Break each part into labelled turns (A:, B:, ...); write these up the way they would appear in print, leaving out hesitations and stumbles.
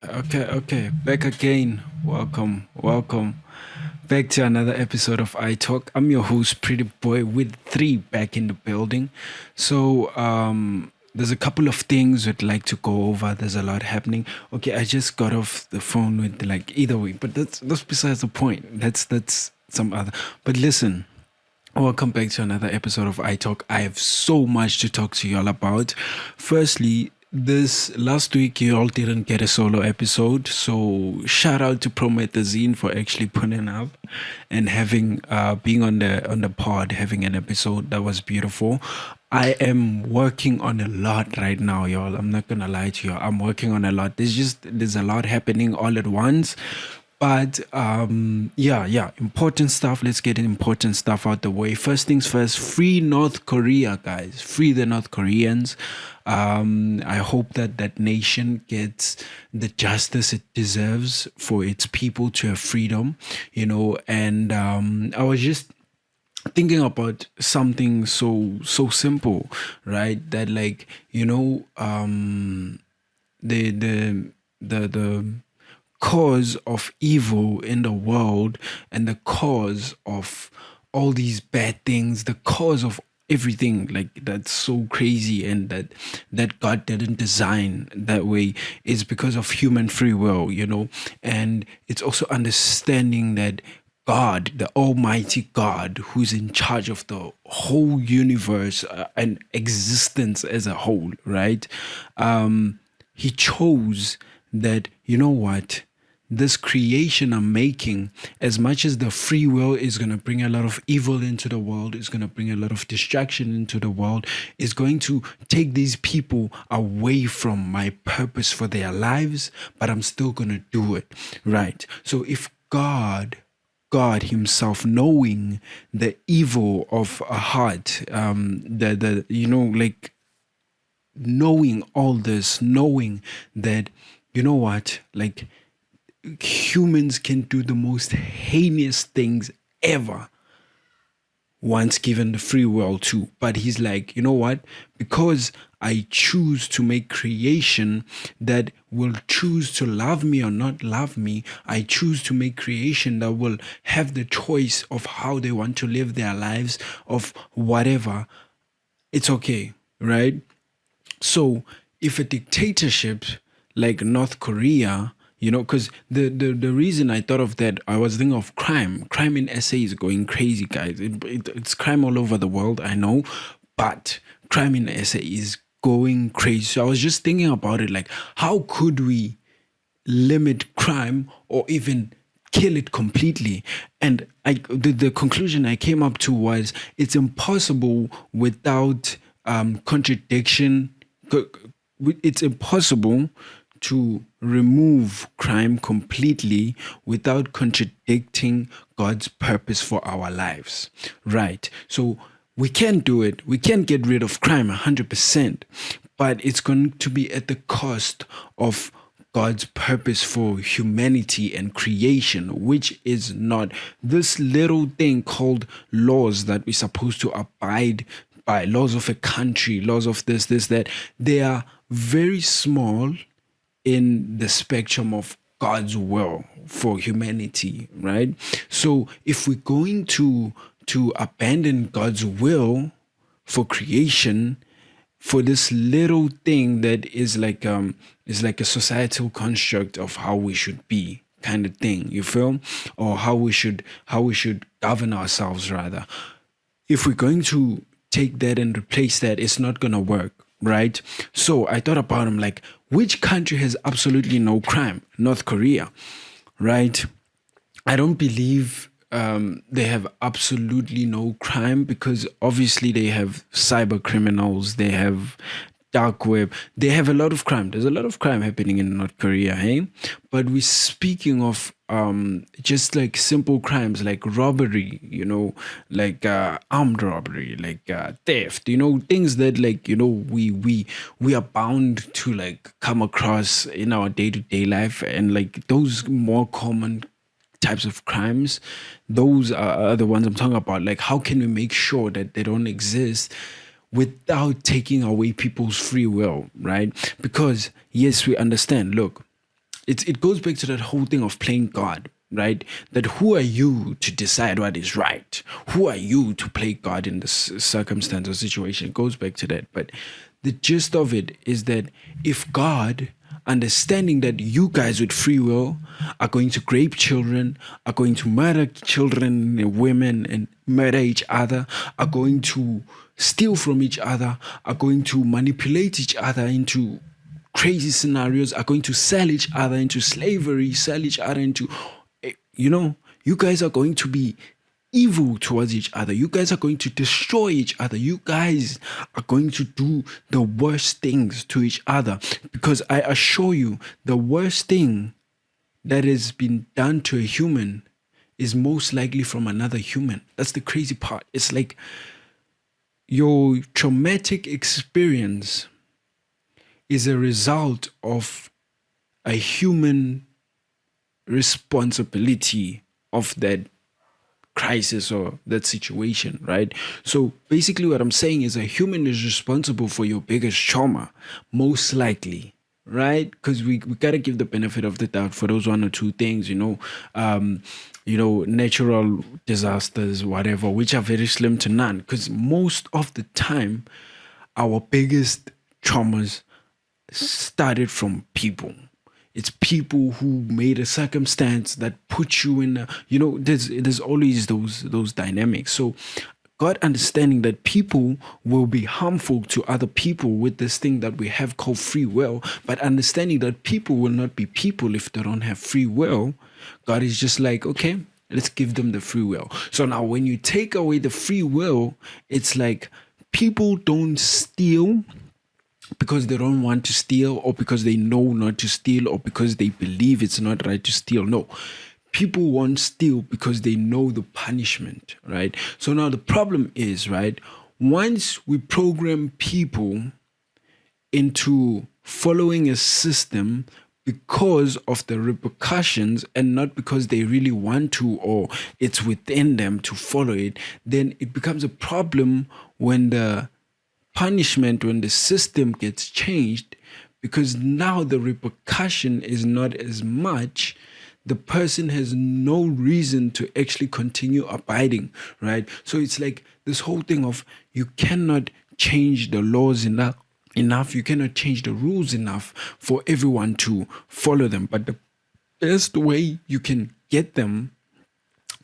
A: Okay. Back again. Welcome. Back to another episode of iTALK. I'm your host, Pretty Boy, with three back in the building. There's a couple of things we'd like to go over. There's a lot happening. Okay, I just got off the phone with like either way, but that's besides the point. That's some other. But listen, welcome back to another episode of iTalk. I have so much to talk to y'all about. Firstly, this last week you all didn't get a solo episode, so shout out to Promethazine for actually putting up and having being on the pod, having an episode that was beautiful. I am working on a lot right now, y'all. I'm not gonna lie to you. I'm working on a lot. There's a lot happening all at once. But yeah, important stuff. Let's get important stuff out the way. First things first, free North Korea, guys. Free the North Koreans. I hope that that nation gets the justice it deserves for its people to have freedom, And I was just thinking about something so simple, right? That like, the cause of evil in the world and the cause of all these bad things, the cause of everything like that's so crazy and that God didn't design that way is because of human free will, and it's also understanding that God, the Almighty God, who's in charge of the whole universe and existence as a whole, right? He chose that, you know what? This creation I'm making, as much as the free will is going to bring a lot of evil into the world, is going to bring a lot of distraction into the world, is going to take these people away from my purpose for their lives, but I'm still going to do it, right? So if God Himself, knowing the evil of a heart, like knowing all this, knowing that, you know what, like humans can do the most heinous things ever once given the free will to. But he's like, you know what? Because I choose to make creation that will choose to love me or not love me, I choose to make creation that will have the choice of how they want to live their lives, of whatever. It's okay, right? So if a dictatorship like North Korea, because the reason I thought of that, I was thinking of crime. Crime in SA is going crazy, guys. It's crime all over the world, I know, but crime in SA is going crazy. So I was just thinking about it, like, how could we limit crime or even kill it completely? And the conclusion I came up to was it's impossible without contradiction. It's impossible to remove crime completely without contradicting God's purpose for our lives, right? So we can do it. We can get rid of crime 100%, but it's going to be at the cost of God's purpose for humanity and creation, which is not this little thing called laws that we're supposed to abide by, laws of a country, laws of this, that. They are very small in the spectrum of God's will for humanity, right? So if we're going to abandon God's will for creation for this little thing that is like a societal construct of how we should be, kind of thing, you feel, or how we should govern ourselves, rather, if we're going to take that and replace that, it's not going to work, right? So I thought about him, like, which country has absolutely no crime? North Korea, right? I don't believe they have absolutely no crime, because obviously they have cyber criminals, they have dark web, they have a lot of crime. There's a lot of crime happening in North Korea, hey? But we're speaking of just like simple crimes like robbery, like armed robbery, like theft, things that, like, we are bound to like come across in our day-to-day life, and like those more common types of crimes, those are the ones I'm talking about. Like, how can we make sure that they don't exist without taking away people's free will, right? Because yes, we understand, look, it goes back to that whole thing of playing God, right? That who are you to decide what is right? Who are you to play God in this circumstance or situation? It goes back to that. But the gist of it is that if God, understanding that you guys with free will are going to rape children, are going to murder children and women and murder each other, are going to steal from each other, are going to manipulate each other into crazy scenarios, are going to sell each other into slavery, sell each other into, you guys are going to be evil towards each other. You guys are going to destroy each other. You guys are going to do the worst things to each other. Because I assure you, the worst thing that has been done to a human is most likely from another human. That's the crazy part. It's like your traumatic experience is a result of a human responsibility of that crisis or that situation, right? So basically what I'm saying is a human is responsible for your biggest trauma, most likely, right? Because we got to give the benefit of the doubt for those one or two things, natural disasters, whatever, which are very slim to none. Because most of the time, our biggest traumas started from people. It's people who made a circumstance that put you in there's always those dynamics. So God understanding that people will be harmful to other people with this thing that we have called free will, but understanding that people will not be people if they don't have free will, God is just like, okay, let's give them the free will. So now when you take away the free will, it's like people don't steal because they don't want to steal, or because they know not to steal, or because they believe it's not right to steal. No, people won't steal because they know the punishment, right? So now the problem is, right, once we program people into following a system because of the repercussions and not because they really want to or it's within them to follow it, then it becomes a problem when the system gets changed, because now the repercussion is not as much. The person has no reason to actually continue abiding, right? So it's like this whole thing of you cannot change the laws enough, you cannot change the rules enough for everyone to follow them. But the best way you can get them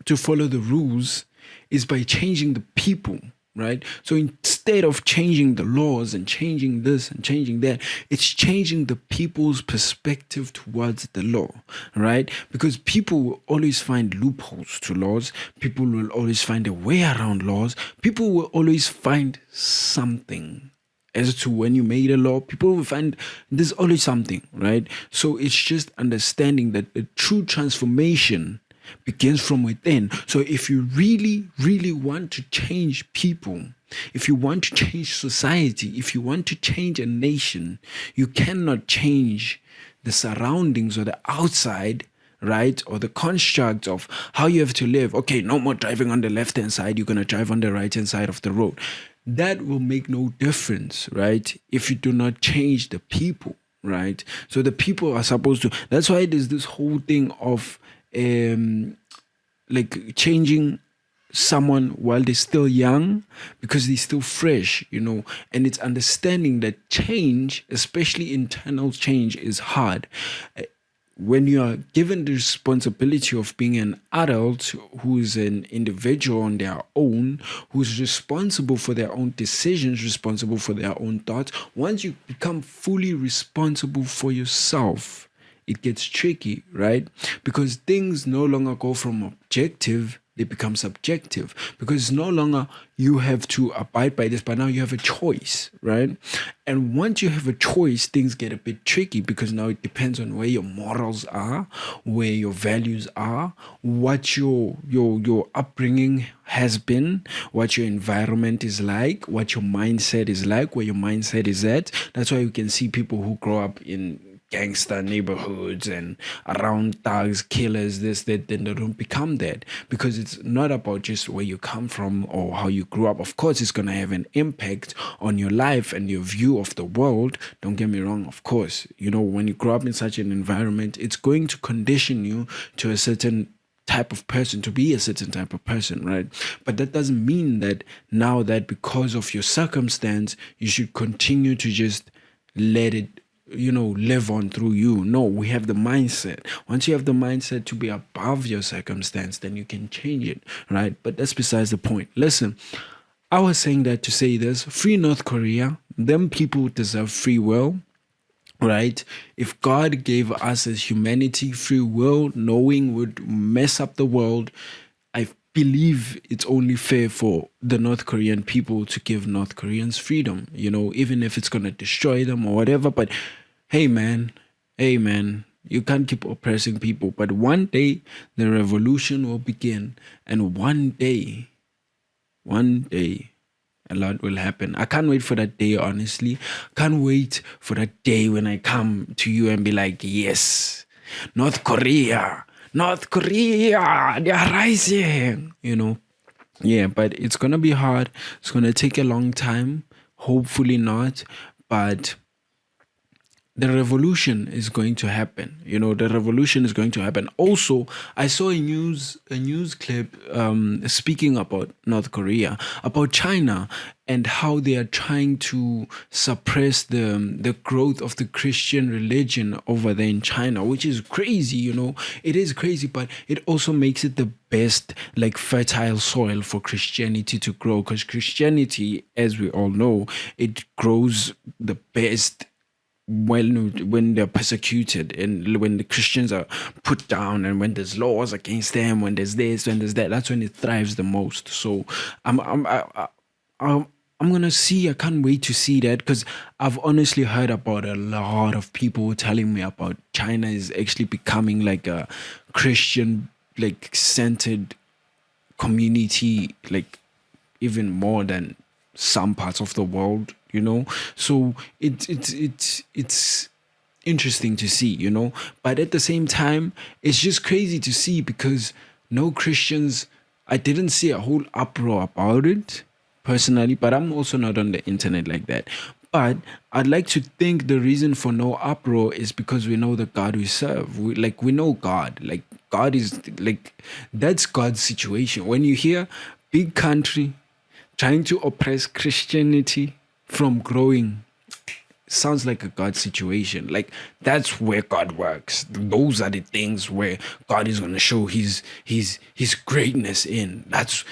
A: to follow the rules is by changing the people, right? So instead of changing the laws and changing this and changing that, it's changing the people's perspective towards the law, right? Because people will always find loopholes to laws. People will always find a way around laws. People will always find something. As to when you made a law, people will find there's always something, right? So it's just understanding that the true transformation begins from within. So if you really, really want to change people, if you want to change society, if you want to change a nation, you cannot change the surroundings or the outside, right? Or the construct of how you have to live. Okay, no more driving on the left-hand side, you're going to drive on the right-hand side of the road. That will make no difference, right? If you do not change the people, right? So the people are supposed to, that's why there's this whole thing of like changing someone while they're still young, because they're still fresh, and it's understanding that change, especially internal change, is hard. When you are given the responsibility of being an adult who's an individual on their own, who's responsible for their own decisions, responsible for their own thoughts, once you become fully responsible for yourself, it gets tricky, right? Because things no longer go from objective, they become subjective, because no longer you have to abide by this, but now you have a choice, right? And once you have a choice, things get a bit tricky, because now it depends on where your morals are, where your values are, what your upbringing has been, what your environment is like, what your mindset is like, where your mindset is at. That's why you can see people who grow up in gangster neighborhoods and around thugs, killers, this, that, then they don't become that, because it's not about just where you come from or how you grew up. Of course, it's going to have an impact on your life and your view of the world. Don't get me wrong, of course. You know, when you grow up in such an environment, it's going to condition you to a certain type of person, to be a certain type of person, right? But that doesn't mean that now that because of your circumstance, you should continue to just let it, live on through you. No, we have the mindset. Once you have the mindset to be above your circumstance, then you can change it, right? But that's besides the point. Listen, I was saying that to say this: free North Korea. Them people deserve free will, right? If God gave us as humanity free will, knowing would mess up the world, I believe it's only fair for the North Korean people to give North Koreans freedom, even if it's going to destroy them or whatever. But hey, man, you can't keep oppressing people. But one day the revolution will begin, and one day, a lot will happen. I can't wait for that day, honestly. Can't wait for that day when I come to you and be like, yes, North Korea, they're rising, Yeah, but it's going to be hard. It's going to take a long time. Hopefully not. But the revolution is going to happen. The revolution is going to happen. Also, I saw a news clip speaking about North Korea, about China, and how they are trying to suppress the growth of the Christian religion over there in China, which is crazy. It is crazy, but it also makes it the best, like, fertile soil for Christianity to grow, because Christianity, as we all know, it grows the best when they're persecuted, and when the Christians are put down, and when there's laws against them, when there's this, when there's that, that's when it thrives the most. So I'm gonna see. I can't wait to see that, because I've honestly heard about a lot of people telling me about China is actually becoming like a Christian, like, centered community, like, even more than some parts of the world. So it's interesting to see. But at the same time, it's just crazy to see, because no Christians, I didn't see a whole uproar about it personally, but I'm also not on the internet like that. But I'd like to think the reason for no uproar is because we know the God we serve. We know God. Like, God is, like, that's God's situation. When you hear big country trying to oppress Christianity from growing, sounds like a God situation. Like, that's where God works. Those are the things where God is gonna show his greatness in. That's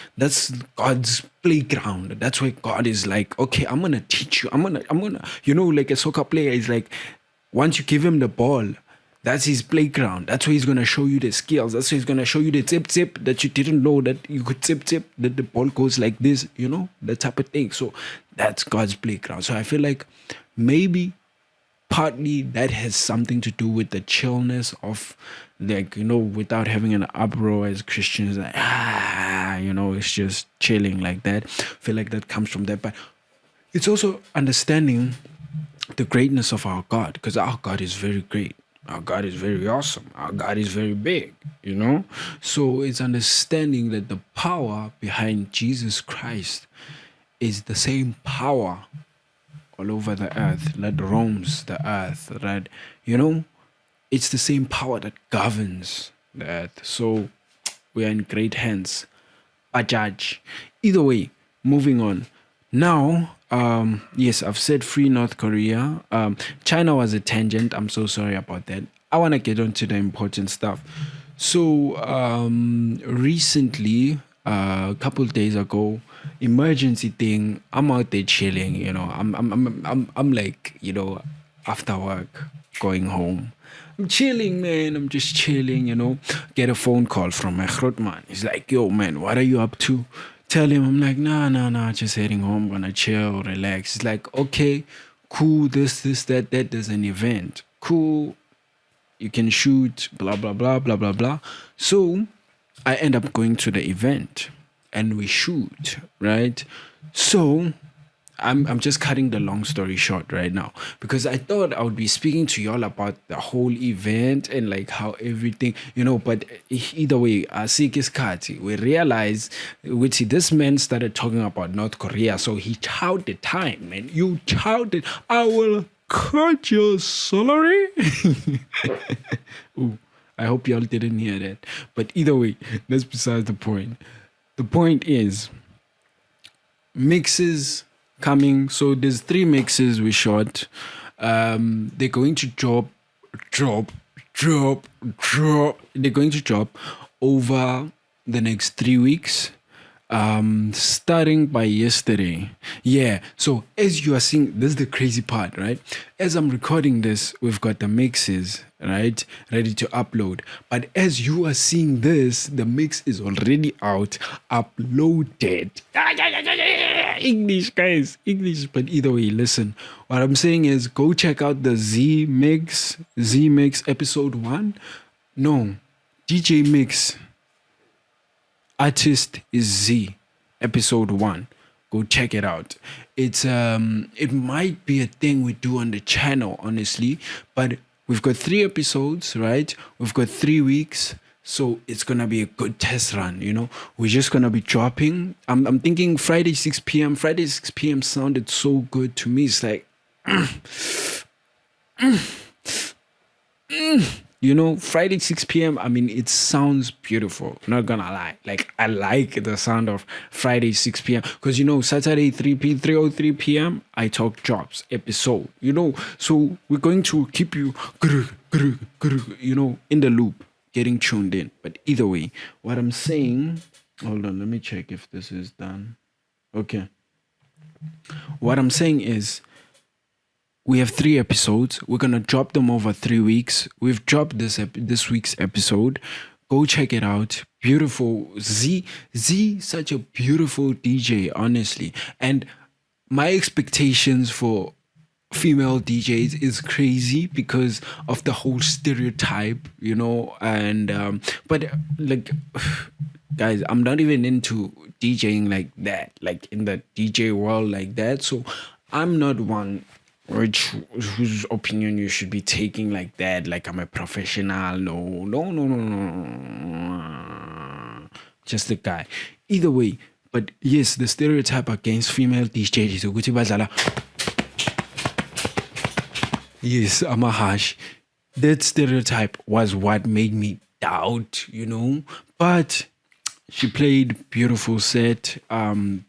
A: God's playground. That's where God is like, okay, I'm gonna teach you. I'm gonna, like a soccer player is like, once you give him the ball, that's his playground. That's where he's gonna show you the skills. That's where he's gonna show you the tip that you didn't know that you could tip, that the ball goes like this, that type of thing. So that's God's playground. So I feel like maybe partly that has something to do with the chillness of, like, without having an uproar as Christians, like, it's just chilling like that. I feel like that comes from that. But it's also understanding the greatness of our God, because our God is very great. Our God is very awesome. Our God is very big, So it's understanding that the power behind Jesus Christ is the same power all over the earth that roams the earth, right? It's the same power that governs the earth. So we are in great hands. Bajaj. Either way, moving on. Now, yes, I've said free North Korea. China was a tangent. I'm so sorry about that. I want to get on to the important stuff. So, recently, a couple of days ago, emergency thing, I'm out there chilling, I'm like, after work, going home. I'm chilling, man. I'm just chilling, Get a phone call from my man. He's like, yo, man, what are you up to? Tell him, I'm like, nah, just heading home, gonna chill, relax. He's like, okay, cool, this, that, there's an event. Cool, you can shoot, blah, blah, blah, blah, blah, blah. So I end up going to the event and we shoot, right? So I'm just cutting the long story short right now because I thought I would be speaking to y'all about the whole event and like how everything, but either way, Sikis we realized which this man started talking about North Korea, so he chowed the time, man. You chowed it. I will cut your salary. Ooh, I hope y'all didn't hear that. But either way, that's besides the point. The point is mixes coming. So there's 3 mixes we shot. They're going to drop. They're going to drop over the next 3 weeks. Starting by yesterday. Yeah. So as you are seeing, this is the crazy part, right? As I'm recording this, we've got the mixes, right, ready to upload. But as you are seeing this, the mix is already out, uploaded. English, guys, English. But either way, listen. What I'm saying is, go check out the Z Mix episode 1. No, DJ Mix. Artist is Z, episode 1. Go check it out. It's it might be a thing we do on the channel, honestly, but we've got 3 episodes, right? We've got 3 weeks, so it's gonna be a good test run. We're just gonna be dropping. I'm thinking Friday 6 p.m. Friday 6 p.m. sounded so good to me. It's like Friday 6 p.m. I mean, it sounds beautiful. Not gonna lie. Like, I like the sound of Friday 6 p.m. Because Saturday 3:03 p.m. iTALK drops episode. So we're going to keep you in the loop, getting tuned in. But either way, what I'm saying, hold on, let me check if this is done. Okay. What I'm saying is, we have 3 episodes. We're gonna drop them over 3 weeks. We've dropped this week's episode. Go check it out. Beautiful. Z, such a beautiful DJ, honestly. And my expectations for female DJs is crazy because of the whole stereotype, and but like, guys, I'm not even into DJing like that, like in the DJ world like that. So I'm not one whose opinion you should be taking like that, like I'm a professional. No. Just a guy. Either way, but yes, the stereotype against female DJs is ukuthi badlala. Yes, I'm a hash. That stereotype was what made me doubt, but she played beautiful set,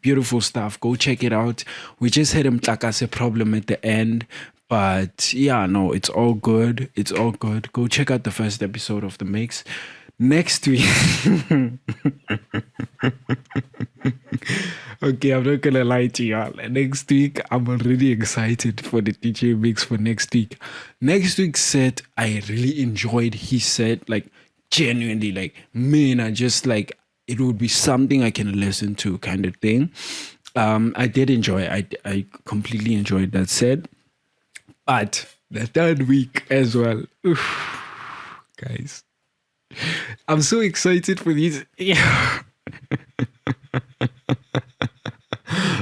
A: beautiful stuff. Go check it out. We just had a mtlakase problem at the end, but yeah, no, it's all good. It's all good. Go check out the first episode of the mix. Next week. Okay, I'm not gonna lie to y'all. Next week, I'm already excited for the DJ mix for next week. Next week's set, I really enjoyed his set, like genuinely, like, man, I just like, it would be something I can listen to kind of thing. I did enjoy it. I completely enjoyed that set. But the third week as well. Oof, guys, I'm so excited for these. Yeah.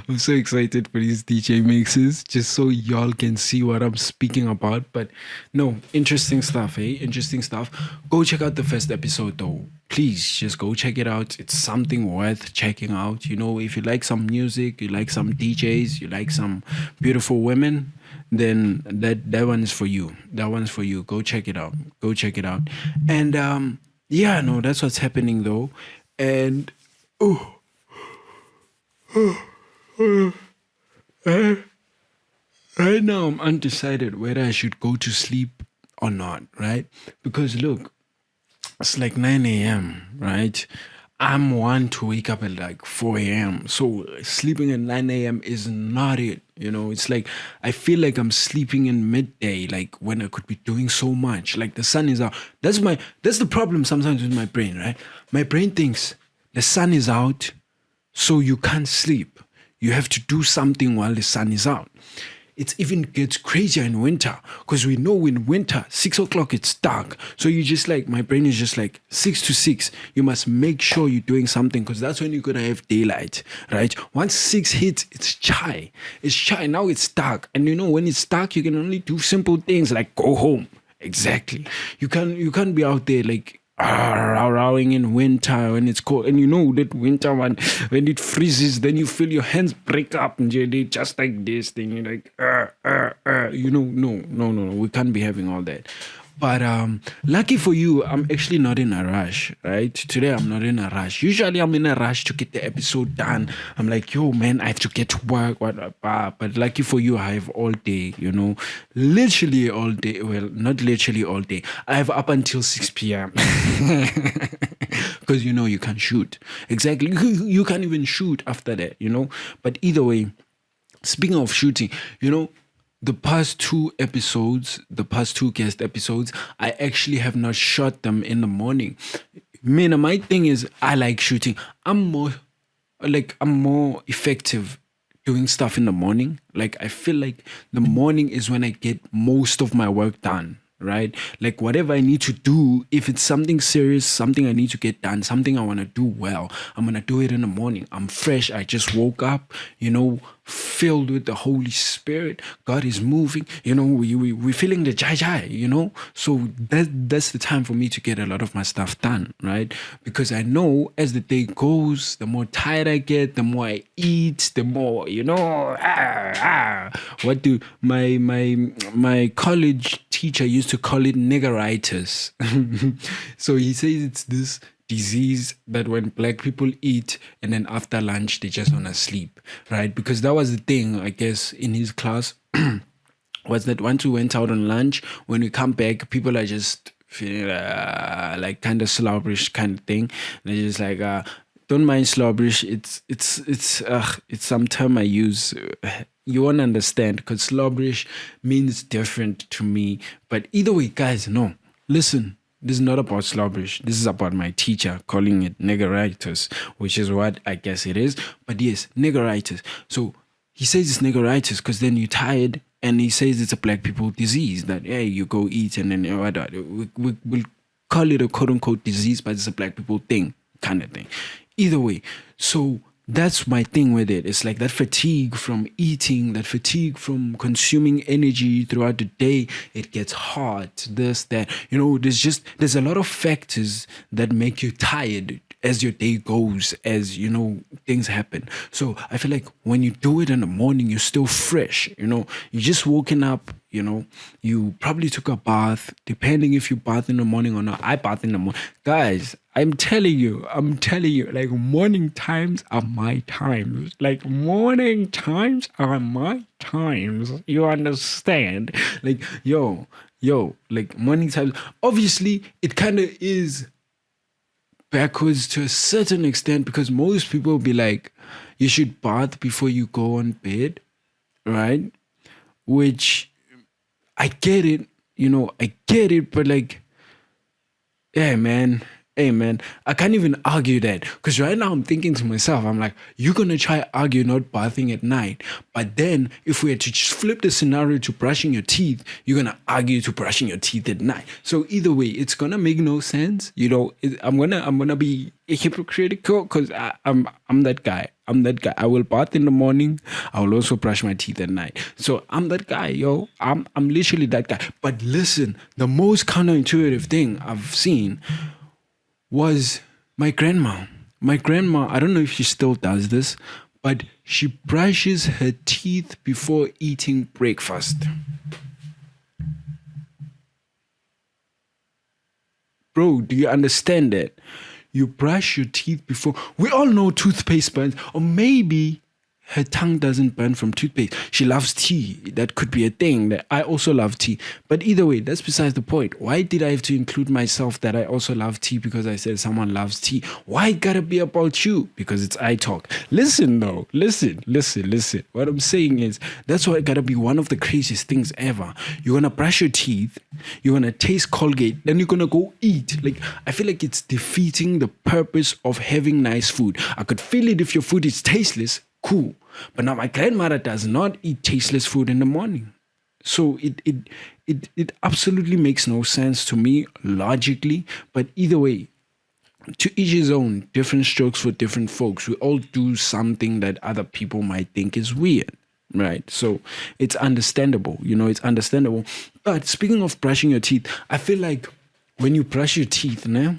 A: I'm so excited for these DJ mixes, just so y'all can see what I'm speaking about. But no, interesting stuff, eh? Interesting stuff. Go check out the first episode, though. Please just go check it out. It's something worth checking out. If you like some music, you like some DJs, you like some beautiful women, then that one is for you. That one's for you. Go check it out. Go check it out. And yeah, no, that's what's happening though. And right now I'm undecided whether I should go to sleep or not, right? Because look, it's like 9 a.m., right? I'm one to wake up at like 4 a.m. So sleeping at 9 a.m. is not it. It's like I feel like I'm sleeping in midday, like when I could be doing so much. Like the sun is out. That's the problem sometimes with my brain, right? My brain thinks the sun is out, so you can't sleep. You have to do something while the sun is out. it even gets crazier in winter because we know in winter 6 o'clock it's dark. So you just like my brain is just like 6 to 6. You must make sure you're doing something because that's when you're gonna have daylight, right? Once 6 hits, it's chai. It's chai. Now it's dark, and you know when it's dark, you can only do simple things like go home. Exactly. You can't be out there like rowing in winter when it's cold, and you know that winter one when it freezes, then you feel your hands break up and they just like this thing. You're like, you know, no, we can't be having all that. But lucky for you, I'm actually not in a rush, right? Today I'm not in a rush. Usually I'm in a rush to get the episode done. I'm like, yo, man, I have to get to work. But lucky for you, I have all day, you know, literally all day. Well, not literally all day. I have up until 6 p.m. Because, you know, you can shoot. Exactly. You can't even shoot after that, you know. But either way, speaking of shooting, you know, the past two guest episodes, I actually have not shot them in the morning. Man, my thing is I like shooting. I'm more effective doing stuff in the morning. Like I feel like the morning is when I get most of my work done. Right? Like whatever I need to do, if it's something serious, something I need to get done, something I want to do well, I'm going to do it in the morning. I'm fresh. I just woke up, you know, filled with the Holy Spirit. God is moving, you know, we're feeling the jai, you know. So that's the time for me to get a lot of my stuff done, right? Because I know as the day goes, the more tired I get, the more I eat, the more, you know, what do my college teacher used to call it niggeritis. So he says it's this disease that when black people eat and then after lunch they just want to sleep, right? Because that was the thing, I guess, in his class was that once we went out on lunch, when we come back, people are just feeling like kind of slobberish kind of thing. They're just like, don't mind slobberish. It's some term I use. You won't understand because slobberish means different to me. But either way, guys, no. Listen, this is not about slobberish. This is about my teacher calling it niggeritis, which is what I guess it is. But yes, niggeritis. So he says it's niggeritis because then you're tired, and he says it's a black people disease that, hey, you go eat and then we'll call it a quote-unquote disease, but it's a black people thing kind of thing. Either way, so that's my thing with it. It's like that fatigue from eating, that fatigue from consuming energy throughout the day. It gets hard, this, that. You know, there's a lot of factors that make you tired as your day goes, as, you know, things happen. So I feel like when you do it in the morning, you're still fresh, you know. You just woken up, you know, you probably took a bath, depending if you bath in the morning or not. I bath in the morning. Guys, I'm telling you, like morning times are my times. Like morning times are my times. You understand? Like, yo, like morning times. Obviously, it kind of is backwards to a certain extent because most people will be like, you should bath before you go on bed, right? Which I get it, you know, but like, hey man, I can't even argue that because right now I'm thinking to myself, I'm like, you're going to try argue not bathing at night. But then if we had to just flip the scenario to brushing your teeth, you're going to argue to brushing your teeth at night. So either way, it's going to make no sense. You know, I'm going to be hypocritical because I'm that guy. I will bath in the morning. I will also brush my teeth at night. So I'm that guy, yo. I'm literally that guy. But listen, the most counterintuitive thing I've seen was my grandma. My grandma, I don't know if she still does this, but she brushes her teeth before eating breakfast. Bro, do you understand that? You brush your teeth before. We all know toothpaste burns, or maybe her tongue doesn't burn from toothpaste. She loves tea. That could be a thing. That I also love tea. But either way, that's besides the point. Why did I have to include myself that I also love tea because I said someone loves tea? Why it gotta be about you? Because it's iTALK. Listen though. Listen. What I'm saying is, that's why it gotta be one of the craziest things ever. You're gonna brush your teeth. You're gonna taste Colgate. Then you're gonna go eat. Like, I feel like it's defeating the purpose of having nice food. I could feel it if your food is tasteless. Cool. But now my grandmother does not eat tasteless food in the morning. So it absolutely makes no sense to me logically. But either way, to each his own, different strokes for different folks. We all do something that other people might think is weird, right? So it's understandable, it's understandable. But speaking of brushing your teeth, I feel like when you brush your teeth, né,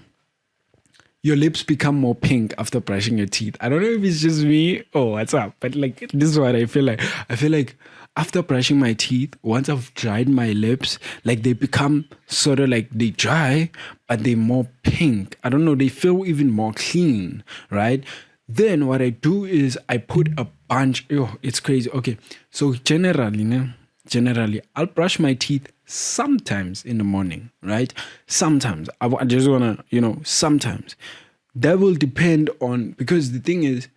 A: your lips become more pink after brushing your teeth. I don't know if it's just me or what's up, but like this is what I feel like. I feel like after brushing my teeth, once I've dried my lips, like they become sort of like they dry, but they're more pink. I don't know, they feel even more clean, right? Then what I do is I put a bunch. Oh, it's crazy. Okay, so generally, né, generally, I'll brush my teeth sometimes in the morning, right? Sometimes. I just want to, sometimes. That will depend on, because the thing is,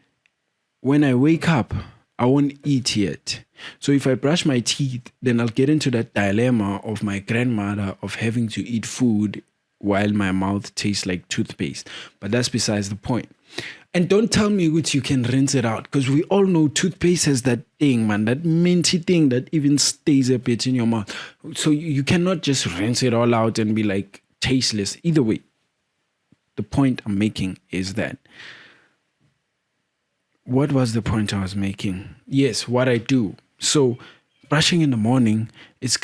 A: when I wake up, I won't eat yet. So if I brush my teeth, then I'll get into that dilemma of my grandmother of having to eat food while my mouth tastes like toothpaste. But that's besides the point. And don't tell me which you can rinse it out, because we all know toothpaste has that thing, man, that minty thing that even stays a bit in your mouth. So you cannot just rinse it all out and be like tasteless. Either way, the point I'm making is that, what was the point I was making? Yes, what I do. So brushing in the morning, it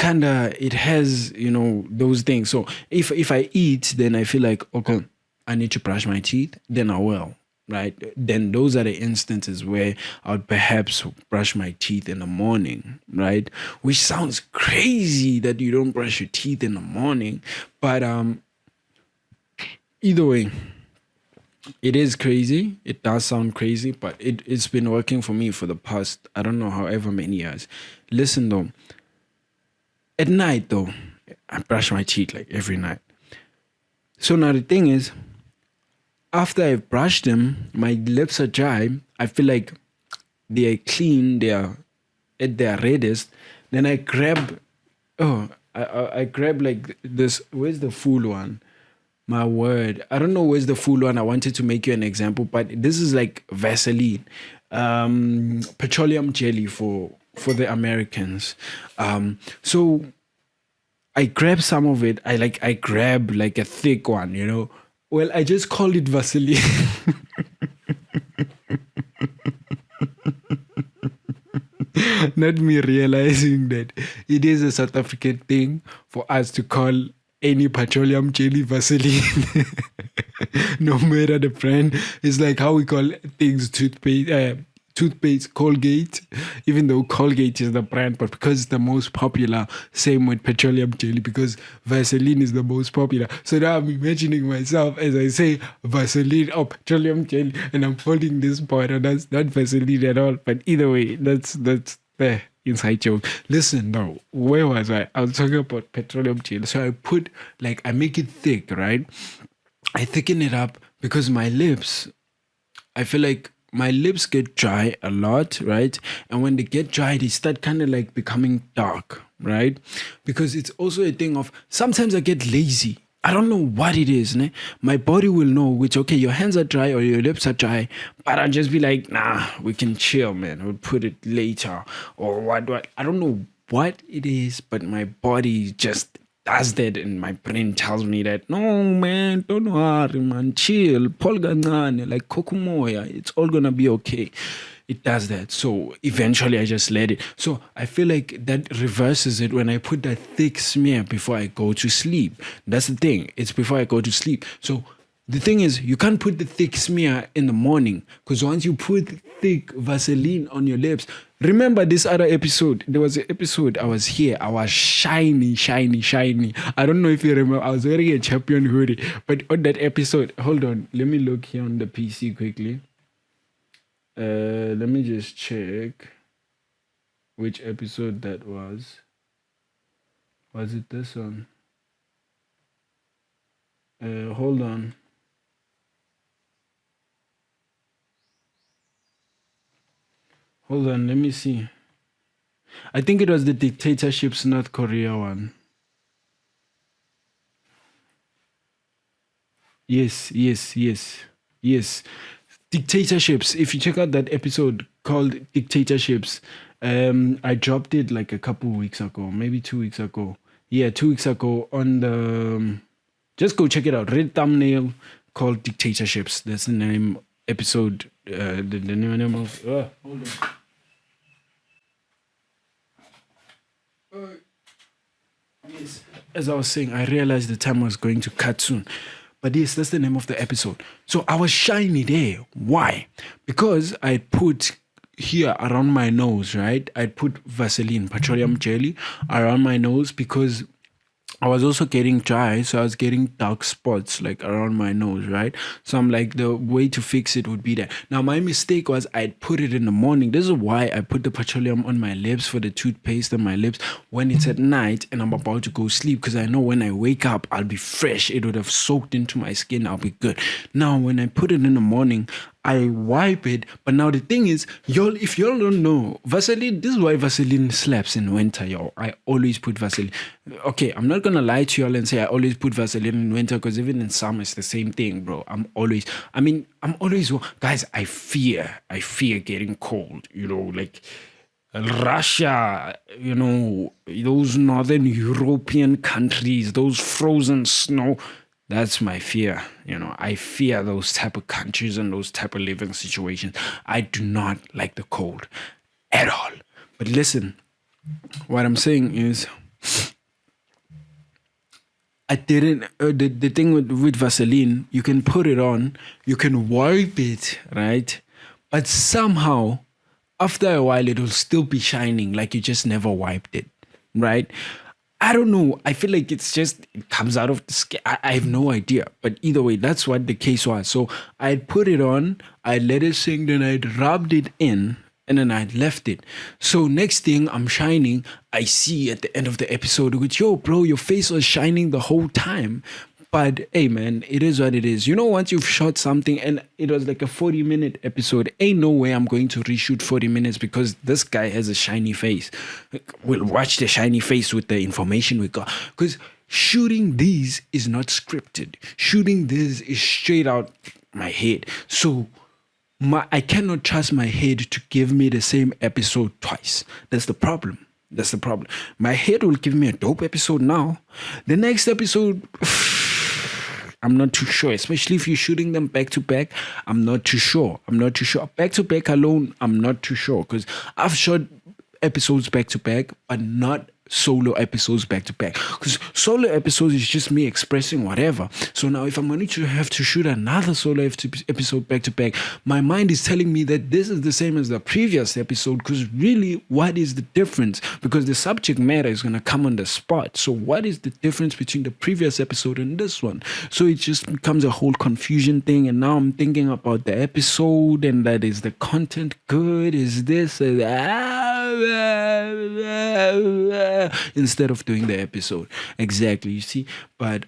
A: has, those things. So if I eat, then I feel like, okay, I need to brush my teeth, then I will, right? Then those are the instances where I would perhaps brush my teeth in the morning, right? Which sounds crazy that you don't brush your teeth in the morning, but either way, it is crazy. It does sound crazy, but it's been working for me for the past, I don't know, however many years. Listen though, at night though, I brush my teeth like every night. So now the thing is, after I've brushed them, my lips are dry. I feel like they are clean, they are at their reddest. Then I grab, I grab like this, where's the full one? My word. I don't know where's the full one. I wanted to make you an example, but this is like Vaseline, petroleum jelly for the Americans. So I grab some of it. I grab like a thick one, Well, I just call it Vaseline. Not me realizing that it is a South African thing for us to call any petroleum jelly Vaseline. No matter the brand. It's like how we call things toothpaste Colgate, even though Colgate is the brand, but because it's the most popular, same with petroleum jelly, because Vaseline is the most popular. So now I'm imagining myself as I say Vaseline or petroleum jelly, and I'm holding this bottle. That's not Vaseline at all. But either way, that's the inside joke. Listen now, where was I? I was talking about petroleum jelly. So I make it thick, right? I thicken it up because my lips, I feel like my lips get dry a lot, right? And when they get dry, they start kind of like becoming dark, right? Because it's also a thing of, sometimes I get lazy. I don't know what it is. Ne? My body will know which, okay, your hands are dry or your lips are dry, but I'll just be like, nah, we can chill, man. We'll put it later or what. I don't know what it is, but my body just does that, and my brain tells me that, no, man, don't worry, man, chill, polganane, like kokumoya, it's all gonna be okay. It does that. So eventually I just let it. So I feel like that reverses it when I put that thick smear before I go to sleep. That's the thing. It's before I go to sleep. So the thing is, you can't put the thick smear in the morning, because once you put thick Vaseline on your lips, remember this other episode? There was an episode I was here. I was shiny. I don't know if you remember. I was wearing a champion hoodie. But on that episode, hold on. Let me look here on the PC quickly. Let me just check which episode that was. Was it this one? Hold on. Hold on, let me see. I think it was the dictatorship's North Korea one. Yes. Dictatorships. If you check out that episode called Dictatorships, I dropped it like a couple weeks ago, maybe 2 weeks ago. Yeah, 2 weeks ago on the. Just go check it out. Red thumbnail called Dictatorships. That's the name episode. The name of. Hold on. Yes. As I was saying, I realized the time was going to cut soon. But yes, that's the name of the episode. So I was shiny there. Why? Because I put here around my nose, right? I put Vaseline, petroleum jelly around my nose because I was also getting dry, so I was getting dark spots like around my nose, right? So I'm like, the way to fix it would be that. Now, my mistake was I'd put it in the morning. This is why I put the petroleum on my lips for the toothpaste on my lips when it's at night and I'm about to go sleep because I know when I wake up, I'll be fresh. It would have soaked into my skin. I'll be good. Now, when I put it in the morning, I wipe it, but now the thing is, y'all, if y'all don't know, Vaseline, this is why Vaseline slaps in winter, y'all. I always put Vaseline. Okay, I'm not gonna lie to y'all and say I always put Vaseline in winter because even in summer it's the same thing, bro. I'm always, guys, I fear getting cold, like Russia, those northern European countries, those frozen snow. That's my fear. I fear those type of countries and those type of living situations. I do not like the cold at all. But listen, what I'm saying is, I didn't. The thing with Vaseline, you can put it on, you can wipe it, right? But somehow, after a while, it will still be shining like you just never wiped it, right? I don't know. I feel like it comes out of the skin. I have no idea. But either way, that's what the case was. So I'd put it on, I let it sink, then I'd rubbed it in, and then I'd left it. So next thing, I'm shining. I see at the end of the episode, which, yo, bro, your face was shining the whole time. But hey, man, it is what it is. Once you've shot something and it was like a 40-minute episode, ain't no way I'm going to reshoot 40 minutes because this guy has a shiny face. We'll watch the shiny face with the information we got. Because shooting these is not scripted. Shooting this is straight out my head. So I cannot trust my head to give me the same episode twice. That's the problem. My head will give me a dope episode now. The next episode... I'm not too sure, especially if you're shooting them back to back. I'm not too sure. Back to back alone, I'm not too sure because I've shot episodes back to back, but not solo episodes back to back. Because solo episodes is just me expressing whatever. So now if I'm going to have to shoot another solo episode back to back, my mind is telling me that this is the same as the previous episode because really, what is the difference? Because the subject matter is going to come on the spot. So what is the difference between the previous episode and this one? So it just becomes a whole confusion thing. And now I'm thinking about the episode and that is the content good? Is this instead of doing the episode? Exactly, you see. But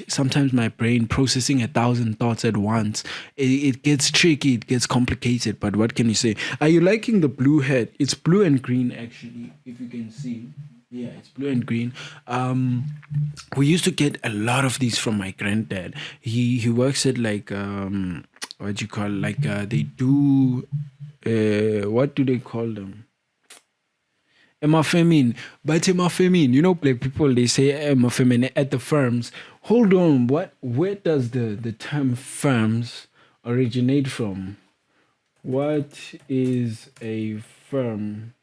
A: sometimes my brain processing 1,000 thoughts at once, it gets tricky, it gets complicated. But what can you say? Are you liking the blue hat? It's blue and green, actually, if you can see. Yeah, it's blue and green. We used to get a lot of these from my granddad. He works at like what do you call, like they do what do they call them? Emafemin. But Emafemin, black people, they say Emafemin at the firms. Hold on, where does the term firms originate from? What is a firm?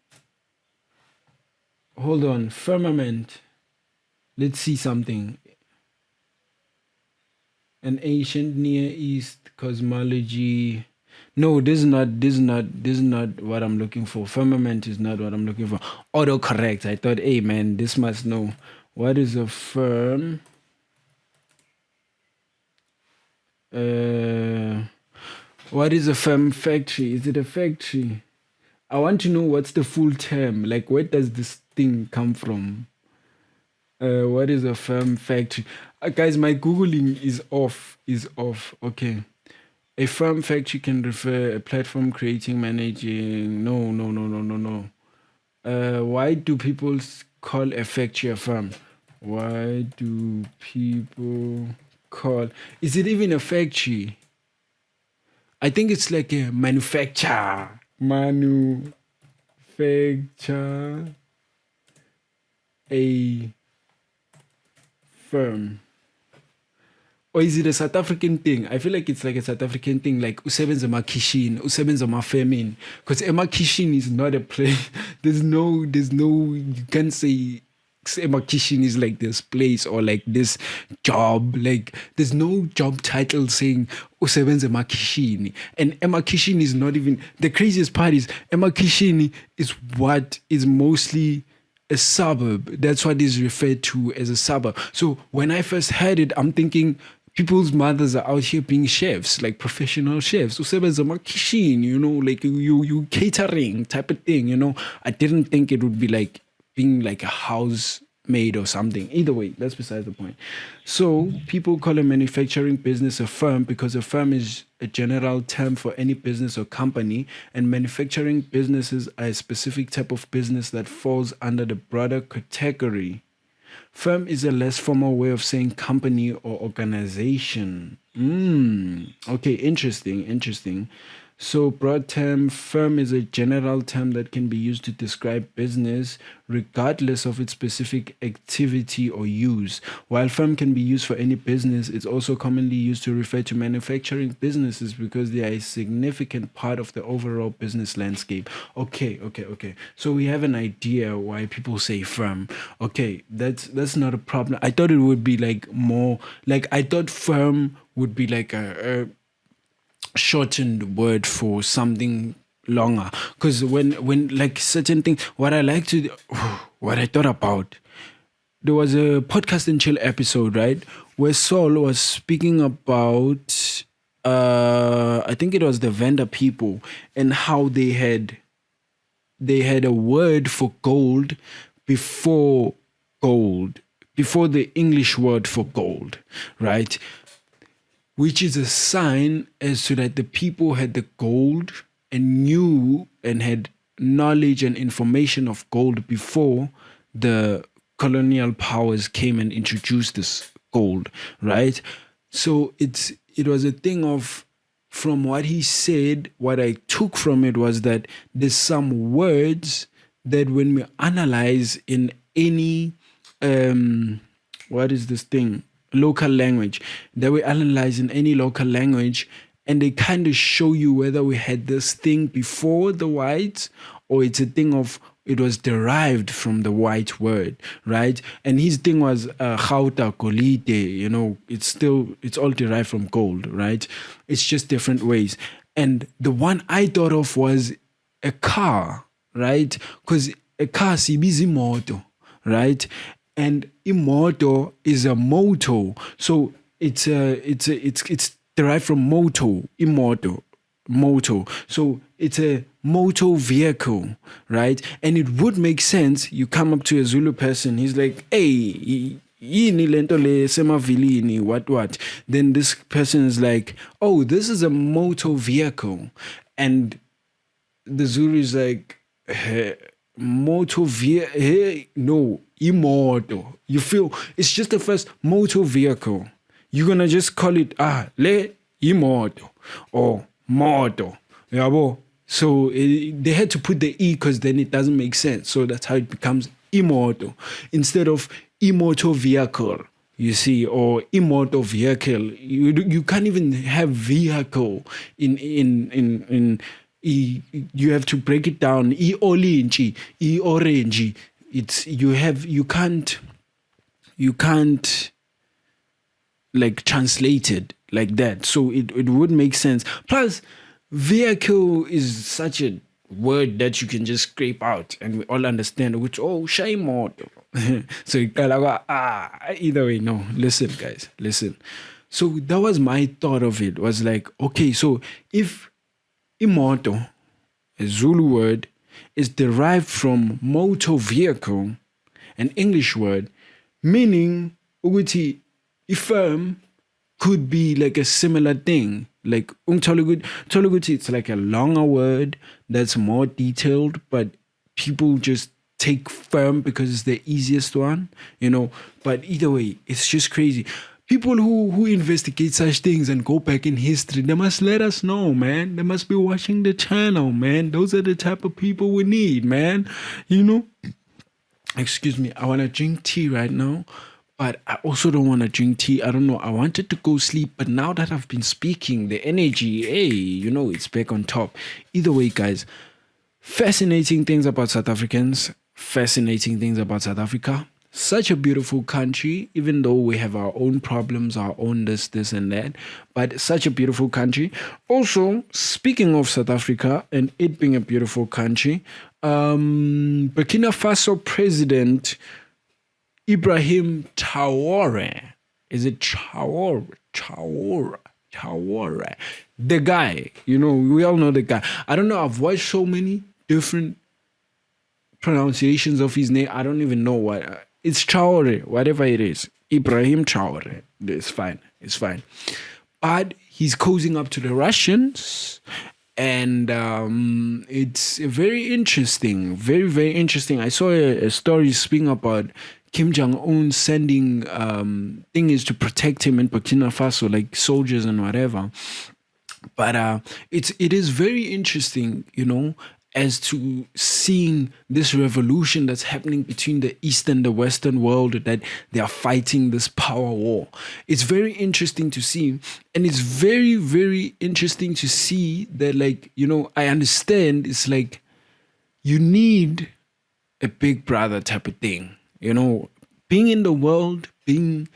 A: Hold on, firmament. Let's see something. An ancient Near East cosmology. No, this is not what I'm looking for. Firmament is not what I'm looking for. Autocorrect. I thought, hey man, this must know. What is a firm? What is a firm factory? Is it a factory? I want to know what's the full term. Like, where does this thing come from? What is a firm factory? Guys, my Googling is off. Okay. A firm factory can refer a platform creating, managing. No. Why do people call a factory a firm? Why do people call? Is it even a factory? I think it's like a manufacture. Manufacture a firm. Or is it a South African thing? I feel like it's like a South African thing, like usebenza eMAKHISHINI, usebenza eMafemini. Because eMAKHISHINI is not a place. There's no, you can't say eMAKHISHINI is like this place or like this job. Like there's no job title saying usebenza eMAKHISHINI. And eMAKHISHINI is not even, the craziest part is eMAKHISHINI is what is mostly a suburb. That's what is referred to as a suburb. So when I first heard it, I'm thinking people's mothers are out here being chefs, like professional chefs. Usebenza eMAKHISHINI, you know, like you catering type of thing, you know. I didn't think it would be like being like a housemaid or something. Either way, that's besides the point. So people call a manufacturing business a firm because a firm is a general term for any business or company, and manufacturing businesses are a specific type of business that falls under the broader category. Firm is a less formal way of saying company or organization. Okay, interesting. So broad term, firm is a general term that can be used to describe business regardless of its specific activity or use. While firm can be used for any business, it's also commonly used to refer to manufacturing businesses because they are a significant part of the overall business landscape. Okay. So we have an idea why people say firm. Okay, that's not a problem. I thought it would be like more, like I thought firm would be like a shortened word for something longer, because when like certain things, what I thought about, there was a podcast and chill episode, right, where Saul was speaking about I think it was the vendor people and how they had a word for gold before the English word for gold, right? Which is a sign as to that the people had the gold and knew and had knowledge and information of gold before the colonial powers came and introduced this gold, right? So it was a thing of, from what he said, what I took from it was that there's some words that when we analyze in any what is this thing? Local language, that we analyze in any local language, and they kind of show you whether we had this thing before the whites or it's a thing of it was derived from the white word, right? And his thing was gauta, golide, you know, it's all derived from gold, right? It's just different ways. And the one I thought of was a car, right? Because a car sibizi moto, right? And imoto is a moto, so it's derived from moto, moto. So it's a motor vehicle, right? And it would make sense. You come up to a Zulu person, he's like, "Hey, yini lento le semavilini, what?" Then this person is like, "Oh, this is a motor vehicle," and the Zulu is like, motor vehicle, no, imoto. You feel it's just the first motor vehicle. You're gonna just call it le imoto or moto. Yabo. So they had to put the e because then it doesn't make sense. So that's how it becomes imoto instead of imoto vehicle. You see, or imoto vehicle. You can't even have vehicle in you have to break it down. Orange. It's you can't like translate it like that. So it would make sense. Plus, vehicle is such a word that you can just scrape out and we all understand, which shame moto. So either way, no. Listen, guys, listen. So that was my thought of it. Was like, okay, so if imoto, a Zulu word, is derived from motor vehicle, an English word, meaning uguti firm could be like a similar thing. Like Toluguti, it's like a longer word that's more detailed, but people just take firm because it's the easiest one, you know. But either way, it's just crazy. People who investigate such things and go back in history, they must let us know, man. They must be watching the channel, man. Those are the type of people we need, man. You know? Excuse me, I want to drink tea right now, but I also don't want to drink tea. I don't know. I wanted to go sleep, but now that I've been speaking, the energy, hey, it's back on top. Either way, guys, fascinating things about South Africans, fascinating things about South Africa. Such a beautiful country, even though we have our own problems, our own this, and that, but such a beautiful country. Also, speaking of South Africa and it being a beautiful country, Burkina Faso President Ibrahim Traoré, is it Traoré? The guy, we all know the guy. I don't know, I've watched so many different pronunciations of his name. I don't even know what. It's Traoré, whatever it is. Ibrahim Traoré. It's fine. It's fine. But he's cozying up to the Russians. And it's very interesting. Very, very interesting. I saw a story speaking about Kim Jong-un sending things to protect him in Burkina Faso, like soldiers and whatever. But it is very interesting, as to seeing this revolution that's happening between the East and the Western world, that they are fighting this power war. It's very interesting to see. And it's very, very interesting to see that, I understand it's like you need a big brother type of thing, being in the world, being,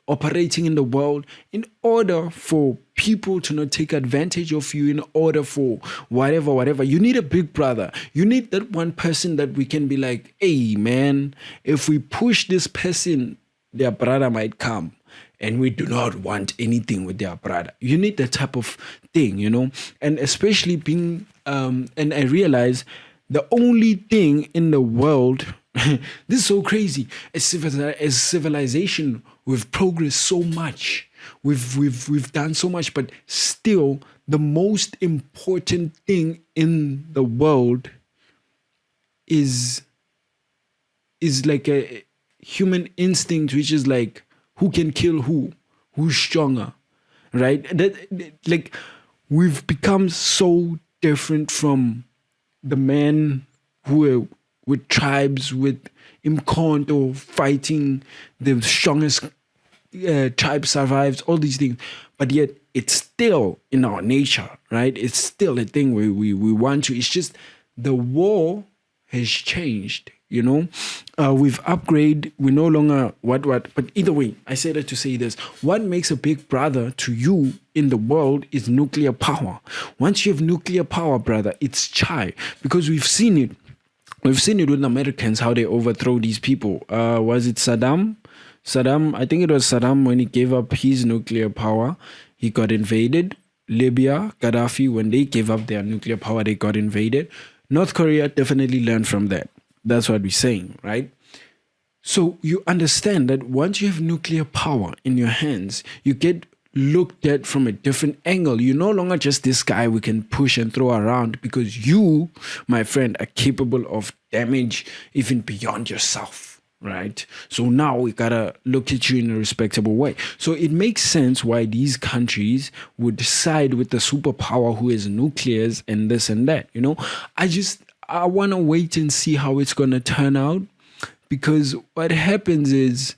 A: operating in the world, in order for people to not take advantage of you, in order for whatever. You need a big brother. You need that one person that we can be like, hey, man, if we push this person, their brother might come. And we do not want anything with their brother. You need that type of thing, and especially being, and I realize the only thing in the world, this is so crazy, as civilization, we've progressed so much. We've done so much, but still the most important thing in the world is like a human instinct, which is like, who can kill who's stronger, right? That we've become so different from the men who were with tribes, with Imkhonto fighting, the strongest tribe survives, all these things. But yet it's still in our nature, right? It's still a thing where we want to. It's just the war has changed, we've upgraded. We no longer what. But either way, I say that to say this. What makes a big brother to you in the world is nuclear power. Once you have nuclear power, brother, it's chai. Because we've seen it. We've seen it with the Americans, how they overthrow these people. Was it Saddam? I think it was Saddam when he gave up his nuclear power. He got invaded. Libya, Gaddafi, when they gave up their nuclear power, they got invaded. North Korea definitely learned from that. That's what we're saying, right? So you understand that once you have nuclear power in your hands, you get looked at from a different angle. You're no longer just this guy we can push and throw around, because you, my friend, are capable of damage even beyond yourself, right? So now we gotta look at you in a respectable way. So it makes sense why these countries would side with the superpower who has nuclears and this and that, I want to wait and see how it's going to turn out, because what happens is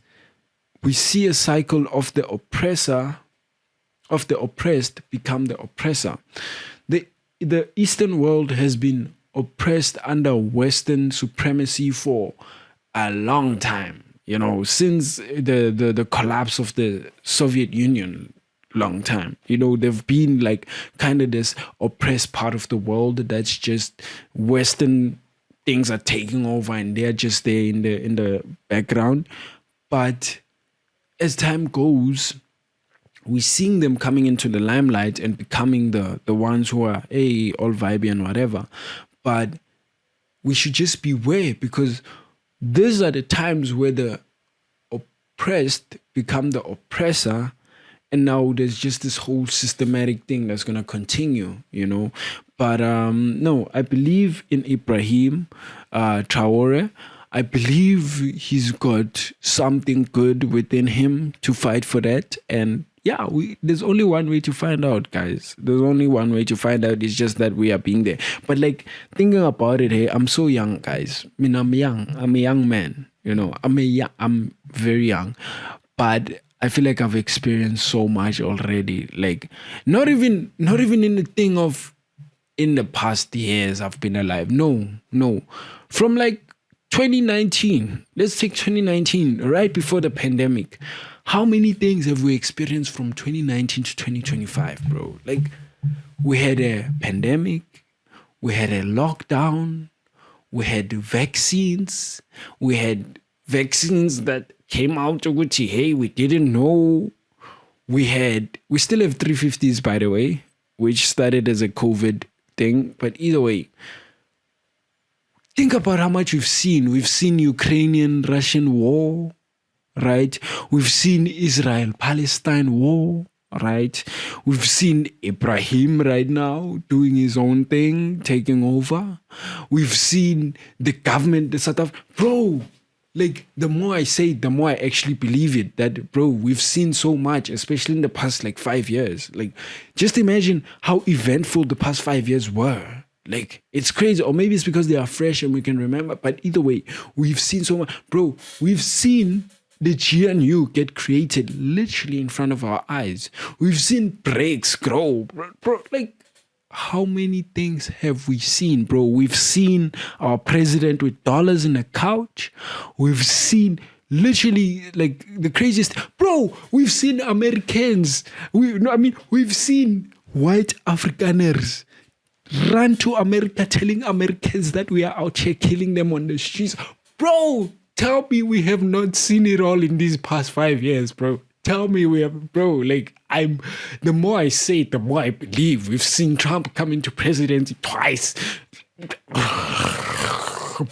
A: we see a cycle of the oppressor, of the oppressed become the oppressor. The Eastern world has been oppressed under Western supremacy for a long time, since the collapse of the Soviet Union. Long time, they've been like kind of this oppressed part of the world that's just Western things are taking over, and they're just there in the background. But as time goes, we're seeing them coming into the limelight and becoming the ones who are all vibey and whatever. But we should just beware, because these are the times where the oppressed become the oppressor. And now there's just this whole systematic thing that's going to continue, But no, I believe in Ibrahim Traoré. I believe he's got something good within him to fight for that. And yeah, there's only one way to find out, guys. There's only one way to find out. It's just that we are being there. But like thinking about it, hey, I'm so young, guys. I mean, I'm young. I'm a young man. I'm very young, but I feel like I've experienced so much already. Like not even in the thing of in the past years I've been alive. No, no. From like 2019, let's take 2019, right before the pandemic. How many things have we experienced from 2019 to 2025, bro? Like, we had a pandemic, we had a lockdown, we had vaccines, we had vaccines that came out, which, hey, we didn't know. We still have 350s, by the way, which started as a COVID thing. But either way, think about how much we've seen. We've seen Ukrainian-Russian war, right? We've seen Israel-Palestine war, right? We've seen Ibrahim right now doing his own thing, taking over. We've seen the government, the South Africa. Bro, like, the more I say it, the more I actually believe it. That, bro, we've seen so much, especially in the past, like, 5 years. Like, just imagine how eventful the past 5 years were. Like, it's crazy. Or maybe it's because they are fresh and we can remember. But either way, we've seen so much. Bro, we've seen the GNU get created literally in front of our eyes. We've seen breaks grow. Bro, like, how many things have we seen, bro? We've seen our president with dollars in a couch. We've seen literally, like, the craziest. Bro, we've seen Americans. We've seen white Afrikaners run to America telling Americans that we are out here killing them on the streets. Bro, tell me we have not seen it all in these past 5 years, bro. Tell me we have, bro. Like, the more I say it, the more I believe. We've seen Trump come into presidency twice.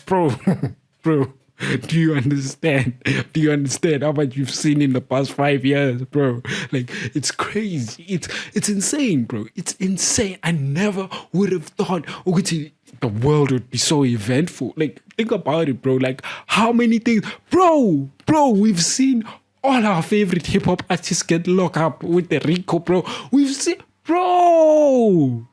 A: bro, do you understand? Do you understand how much you've seen in the past 5 years, bro? Like, it's crazy. It's insane, bro. It's insane. I never would have thought, the world would be so eventful. Like, think about it, bro. Like, how many things, bro, we've seen all our favorite hip-hop artists get locked up with the RICO, bro. We've seen, bro,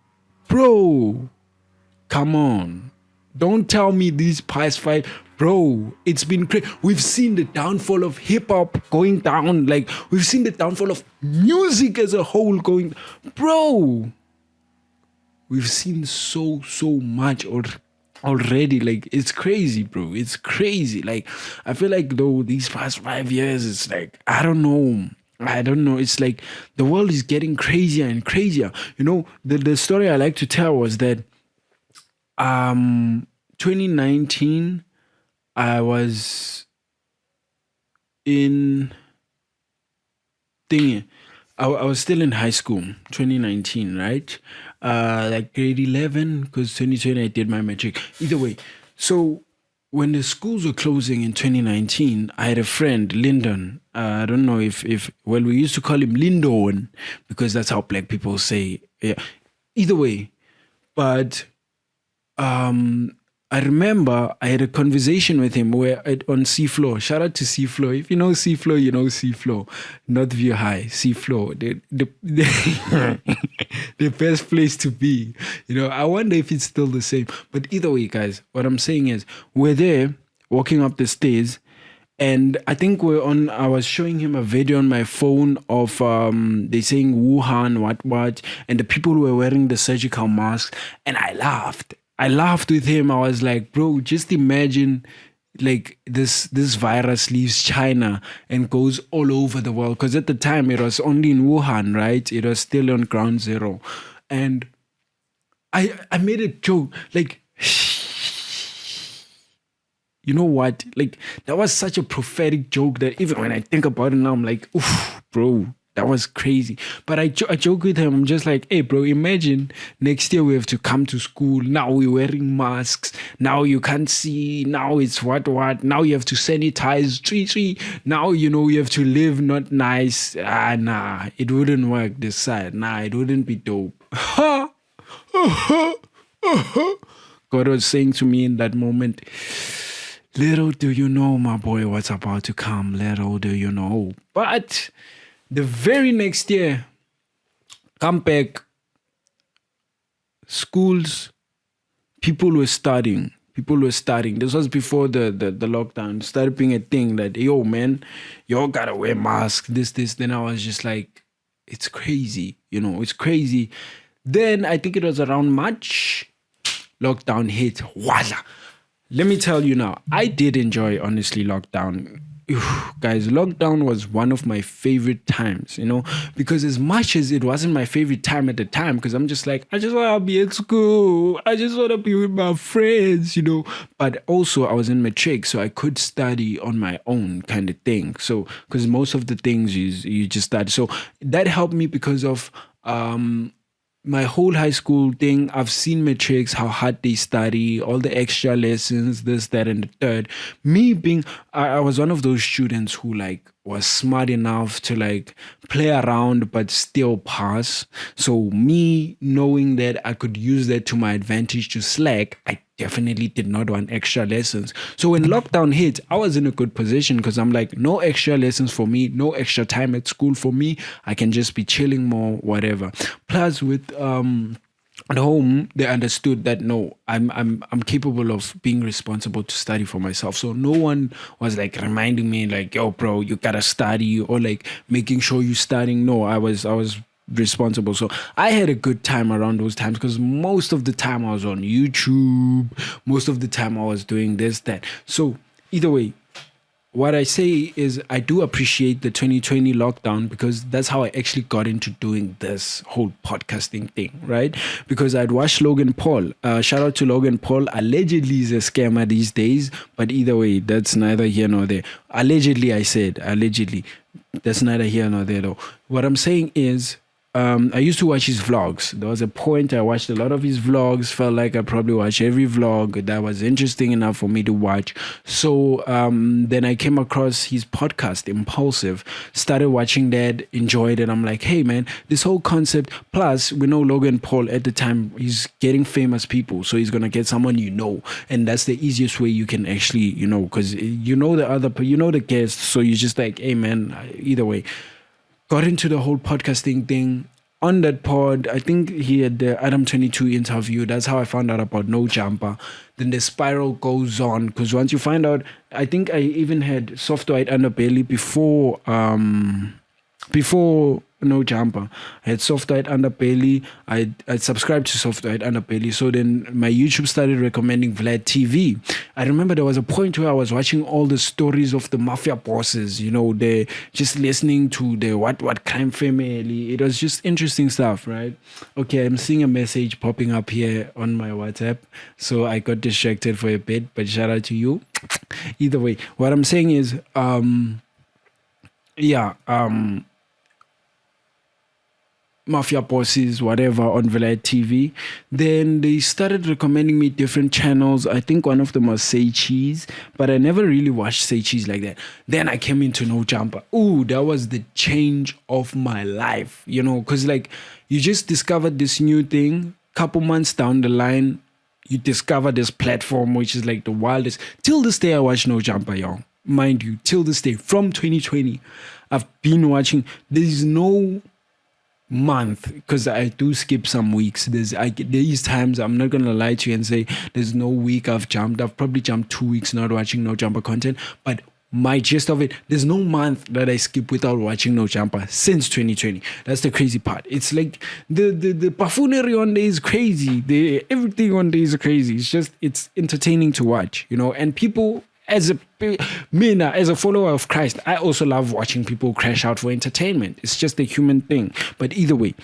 A: come on. Don't tell me these past 5, bro, it's been crazy. We've seen the downfall of hip-hop going down. Like, we've seen the downfall of music as a whole going, bro. We've seen so much already. Like, it's crazy, bro. It's crazy. Like, I feel like, though, these past 5 years, it's like, I don't know. It's like the world is getting crazier and crazier. The story I like to tell was that 2019, I was in thingy. I was still in high school, 2019, right? Like grade 11, because 2020 I did my matric. Either way, so when the schools were closing in 2019, I had a friend, Lyndon. I don't know if we used to call him Lyndon because that's how black people say. Yeah. Either way, but I remember I had a conversation with him on Seafloor. Shout out to Seafloor. If you know Seafloor, you know Seafloor. Northview High, Seafloor. The best place to be. I wonder if it's still the same. But either way, guys, what I'm saying is we're there walking up the stairs. And I think I was showing him a video on my phone of they saying Wuhan, what, and the people who were wearing the surgical masks. And I laughed with him. I was like, bro, just imagine like this virus leaves China and goes all over the world. Because at the time it was only in Wuhan, right? It was still on ground zero. And I made a joke, like, you know what? Like, that was such a prophetic joke that even when I think about it now, I'm like, oof, bro, that was crazy. But I joke with him. I'm just like, hey, bro, imagine next year we have to come to school. Now we're wearing masks. Now you can't see. Now it's what. Now you have to sanitize. Now, you have to live not nice. Nah, it wouldn't work this side. Nah, it wouldn't be dope. God was saying to me in that moment, Little do you know, my boy, what's about to come. Little do you know. But the very next year, come back, schools, people were studying. People were studying. This was before the lockdown. It started being a thing that, yo, man, y'all gotta wear masks, this. Then I was just like, it's crazy. It's crazy. Then I think it was around March, lockdown hit. Voila. Let me tell you now, I did enjoy, honestly, lockdown. Guys, lockdown was one of my favorite times, because as much as it wasn't my favorite time at the time, because I'm just like, I just want to be at school. I just want to be with my friends, But also I was in matric, so I could study on my own kind of thing. So, because most of the things you just study. So that helped me because of my whole high school thing. I've seen matrics, how hard they study, all the extra lessons, this, that, and the third. Me being, I was one of those students who was smart enough to play around but still pass. So me knowing that I could use that to my advantage to slack, I definitely did not want extra lessons. So when lockdown hit, I was in a good position because I'm like, no extra lessons for me, no extra time at school for me. I can just be chilling more, whatever. Plus with at home, they understood that no, I'm capable of being responsible to study for myself. So no one was reminding me yo, bro, you gotta study, or making sure you're studying. No, I was responsible. So I had a good time around those times because most of the time I was on YouTube, most of the time I was doing this, that. So either way, what I say is I do appreciate the 2020 lockdown because that's how I actually got into doing this whole podcasting thing, right? Because I'd watched Logan Paul. Shout out to Logan Paul. Allegedly he's a scammer these days, but either way, that's neither here nor there. Allegedly, I said, allegedly. That's neither here nor there though. What I'm saying is, I used to watch his vlogs. There was a point I watched a lot of his vlogs, felt like I probably watched every vlog that was interesting enough for me to watch. So then I came across his podcast, Impulsive, started watching that, enjoyed it. I'm like, hey man, this whole concept, plus we know Logan Paul at the time, he's getting famous people. So he's going to get someone and that's the easiest way you can actually, because the guests. So you're just like, hey man, either way. Got into the whole podcasting thing. On that pod, I think he had the Adam 22 interview. That's how I found out about No Jumper. Then the spiral goes on because once you find out, I think I even had Soft White Underbelly before No Jumper. I had Soft White Underbelly. I subscribed to Soft White Underbelly. So then my YouTube started recommending Vlad TV. I remember there was a point where I was watching all the stories of the mafia bosses, they just listening to the what crime family. It was just interesting stuff, right? Okay, I'm seeing a message popping up here on my WhatsApp. So I got distracted for a bit, but shout out to you. Either way, what I'm saying is, mafia bosses, whatever, on Vlad TV. Then they started recommending me different channels. I think one of them was Say Cheese, but I never really watched Say Cheese like that. Then I came into No Jumper. Ooh, that was the change of my life, because you just discovered this new thing. Couple months down the line, you discover this platform, which is the wildest. Till this day, I watch No Jumper, y'all. Mind you, till this day, from 2020, I've been watching. There's no month, because I do skip some weeks. These times, I'm not gonna lie to you and say there's no week I've jumped. I've probably jumped 2 weeks not watching No Jumper content, but my gist of it, there's no month that I skip without watching No Jumper since 2020. That's the crazy part. It's the buffoonery on there is crazy. Everything on there is crazy. It's entertaining to watch, and people. As a follower of Christ, I also love watching people crash out for entertainment. It's just a human thing. But either way,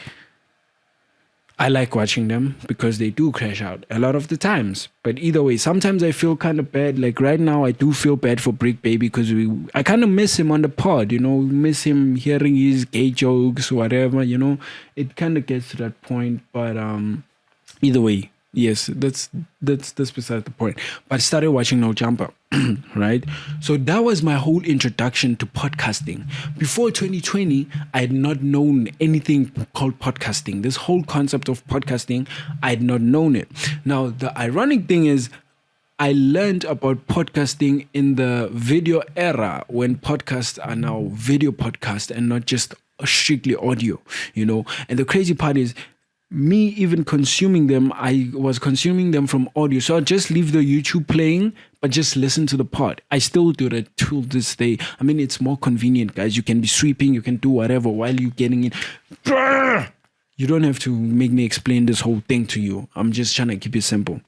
A: I like watching them because they do crash out a lot of the times. But either way, sometimes I feel kind of bad. Right now, I do feel bad for Brick Baby because I kind of miss him on the pod, miss him hearing his gay jokes, whatever, It kind of gets to that point. But either way, yes, that's beside the point. But I started watching No Jumper, right? So that was my whole introduction to podcasting. Before 2020, I had not known anything called podcasting. This whole concept of podcasting, I had not known it. Now, the ironic thing is, I learned about podcasting in the video era when podcasts are now video podcasts and not just strictly audio, And the crazy part is, me even consuming them, I was consuming them from audio. So I'll just leave the YouTube playing, but just listen to the pod. I still do that till this day. I mean, it's more convenient, guys. You can be sweeping, you can do whatever while you're getting it. You don't have to make me explain this whole thing to you. I'm just trying to keep it simple.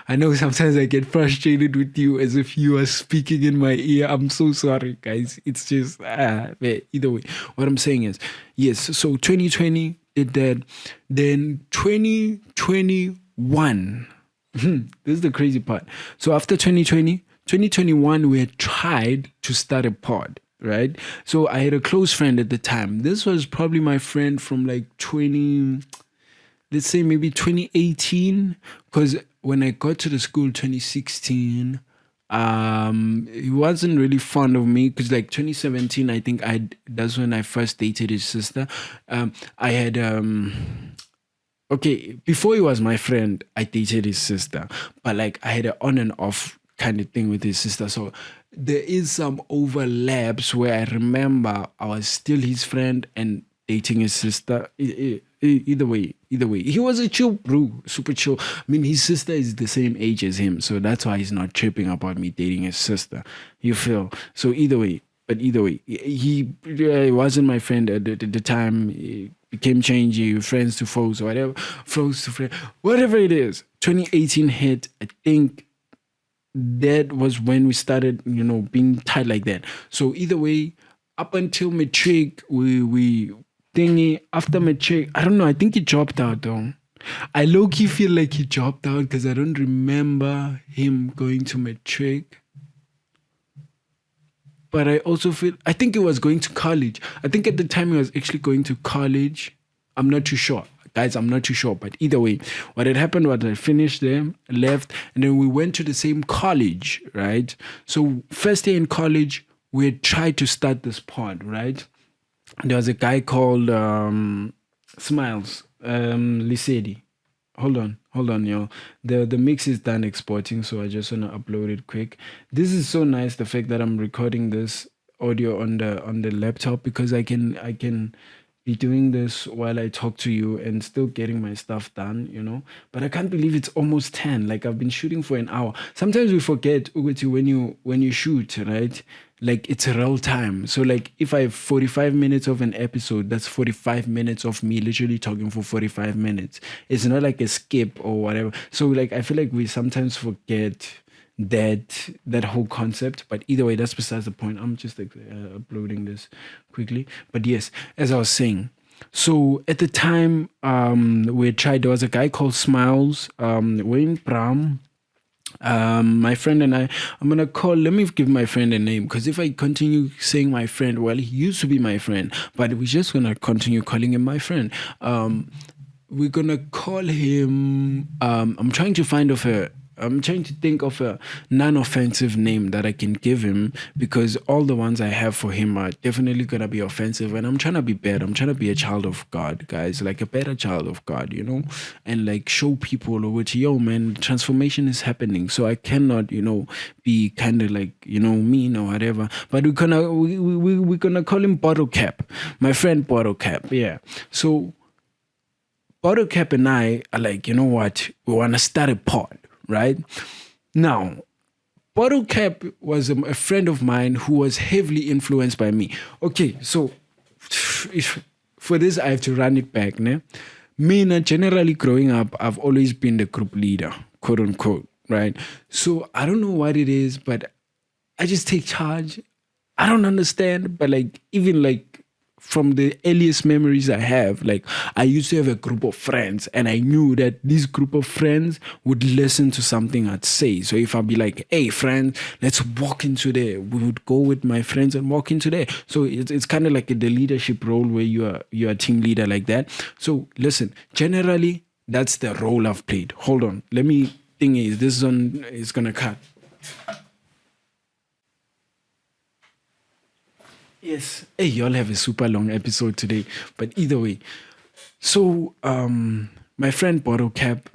A: I know sometimes I get frustrated with you as if you are speaking in my ear. I'm so sorry, guys. It's just, either way. What I'm saying is, yes, so 2020 did that. Then 2021, this is the crazy part. So after 2021, we had tried to start a pod, right? So I had a close friend at the time. This was probably my friend from like let's say maybe 2018, because when I got to the school 2016, he wasn't really fond of me, because like 2017, I think that's when I first dated his sister. I had okay, before he was my friend, I dated his sister, but like I had an on and off kind of thing with his sister. So there is some overlaps where I remember I was still his friend and dating his sister. Either way, he was a chill bro, super chill. I mean, his sister is the same age as him, so that's why he's not tripping about me dating his sister. You feel? So either way, he wasn't my friend at the time. He became changing, friends to foes, or whatever, foes to friends, whatever it is. 2018 hit. I think that was when we started, being tight like that. So either way, up until matric, we thingy. After matric, I don't know, I think he dropped out though. I low-key feel like he dropped out because I don't remember him going to matric. But I also I think he was going to college. I think at the time he was actually going to college. I'm not too sure. Guys, I'm not too sure. But either way, what had happened was I finished there, left, and then we went to the same college, right? So first day in college, we had tried to start this pod, right? There was a guy called Smiles, Lisedi. Hold on, yo. The mix is done exporting, so I just wanna upload it quick. This is so nice, the fact that I'm recording this audio on the laptop, because I can be doing this while I talk to you and still getting my stuff done. But I can't believe it's almost 10. Like, I've been shooting for an hour. Sometimes we forget, Uguti, when you shoot, right? Like, it's real time. So like, if I have 45 minutes of an episode, that's 45 minutes of me literally talking for 45 minutes. It's not like a skip or whatever. So like, I feel like we sometimes forget that whole concept. But either way, that's besides the point. I'm just uploading this quickly. But yes, as I was saying, so at the time we tried, there was a guy called Smiles, Wayne Bram. My friend and I'm gonna let me give my friend a name, because if I continue saying my friend, well, he used to be my friend, but we're just gonna continue calling him my friend. We're gonna call him, I'm trying to think of a non-offensive name that I can give him, because all the ones I have for him are definitely gonna be offensive, and I'm trying to be better. I'm trying to be a child of God, guys, like a better child of God, and like show people, which, yo, man, transformation is happening. So I cannot, be kind of like, mean or whatever. But we're gonna call him Bottle Cap, my friend Bottle Cap. Yeah. So Bottle Cap and I are like, you know what? We want to start a pod. Right now, Bottle Cap was a friend of mine who was heavily influenced by me. Okay, so for this I have to run it back. Me, generally growing up, I've always been the group leader, quote unquote. Right. So I don't know what it is, but I just take charge. I don't understand, but like, even like, from the earliest memories I have, like, I used to have a group of friends, and I knew that this group of friends would listen to something I'd say. So if I'd be like, hey, friend, let's walk into there, we would go with my friends and walk into there. So it's kind of like the leadership role where you're a team leader like that. So listen, generally, that's the role I've played. Hold on, let me this is gonna cut. Yes. Hey, y'all have a super long episode today. But either way, so my friend Bottle Cap,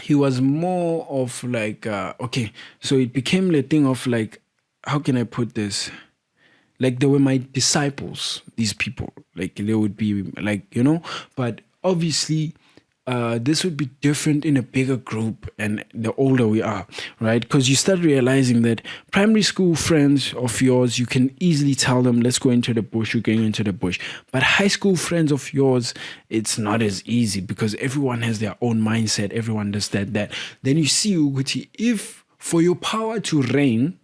A: he was more of like okay, so it became the thing of like, how can I put this? Like they were my disciples, these people. Like they would be like, but obviously this would be different in a bigger group and the older we are, right? Because you start realizing that primary school friends of yours, you can easily tell them, let's go into the bush, you're going into the bush. But high school friends of yours, it's not as easy because everyone has their own mindset, everyone does that. Then you see, Uguti, if for your power to reign,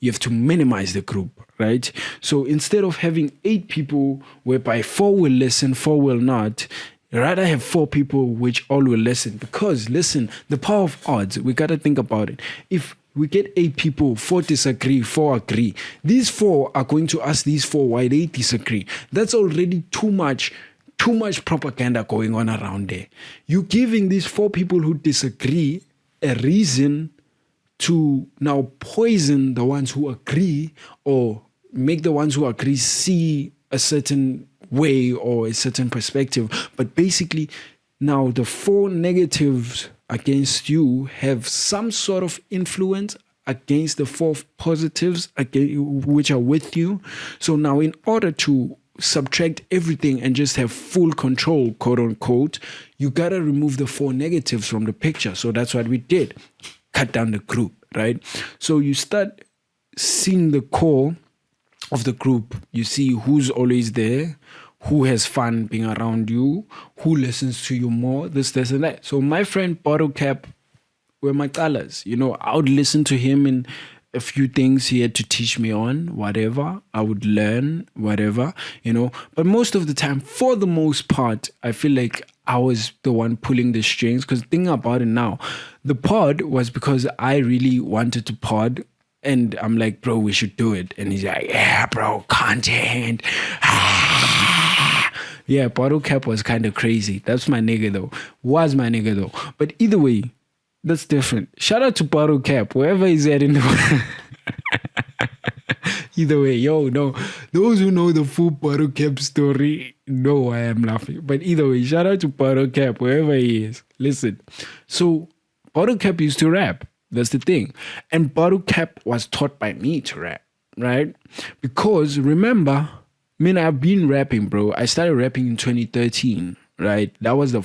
A: you have to minimize the group, right? So instead of having 8 people whereby 4 will listen, 4 will not, rather have 4 people which all will listen. Because listen, the power of odds, we got to think about it. If we get 8 people, 4 disagree, 4 agree, these 4 are going to ask these 4 why they disagree. That's already too much propaganda going on around there. You're giving these 4 people who disagree a reason to now poison the ones who agree, or make the ones who agree see a certain way or a certain perspective. But basically, now the 4 negatives against you have some sort of influence against the 4 positives which are with you. So now in order to subtract everything and just have full control, quote unquote, you gotta remove the 4 negatives from the picture. So that's what we did. Cut down the group, right? So you start seeing the core of the group. You see who's always there, who has fun being around you, who listens to you more, this, and that. So my friend Bottle Cap were my colors. I would listen to him in a few things he had to teach me on, whatever. I would learn, whatever, But most of the time, for the most part, I feel like I was the one pulling the strings. Because thinking about it now, the pod was because I really wanted to pod. And I'm like, bro, we should do it. And he's like, yeah, bro, content. Yeah, Bottle Cap was kind of crazy. That's my nigga, though. Was my nigga, though. But either way, that's different. Shout out to Bottle Cap, wherever he's at in the world. Either way, no. Those who know the full Bottle Cap story know why I'm laughing. But either way, shout out to Bottle Cap, wherever he is. Listen, so Bottle Cap used to rap. That's the thing. And Bottle Cap was taught by me to rap, right? Because remember, I've been rapping, bro. I started rapping in 2013. Right, that was the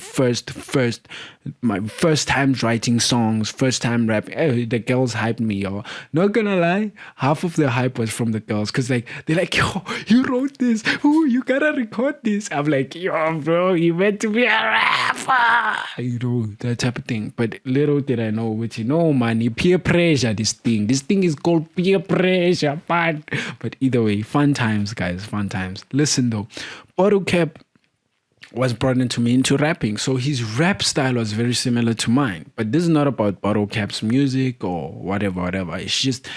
A: my first time writing songs, first time rapping. Hey, the girls hyped me, yo. Not gonna lie, half of the hype was from the girls, cause like they're like, yo, you wrote this, oh, you gotta record this. I'm like, yo, bro, you meant to be a rapper, that type of thing. But little did I know, which man, peer pressure. This thing is called peer pressure, man. But either way, fun times, guys, fun times. Listen though, Bottle Cap was brought into rapping. So his rap style was very similar to mine. But this is not about Bottle Cap's music or whatever. It's just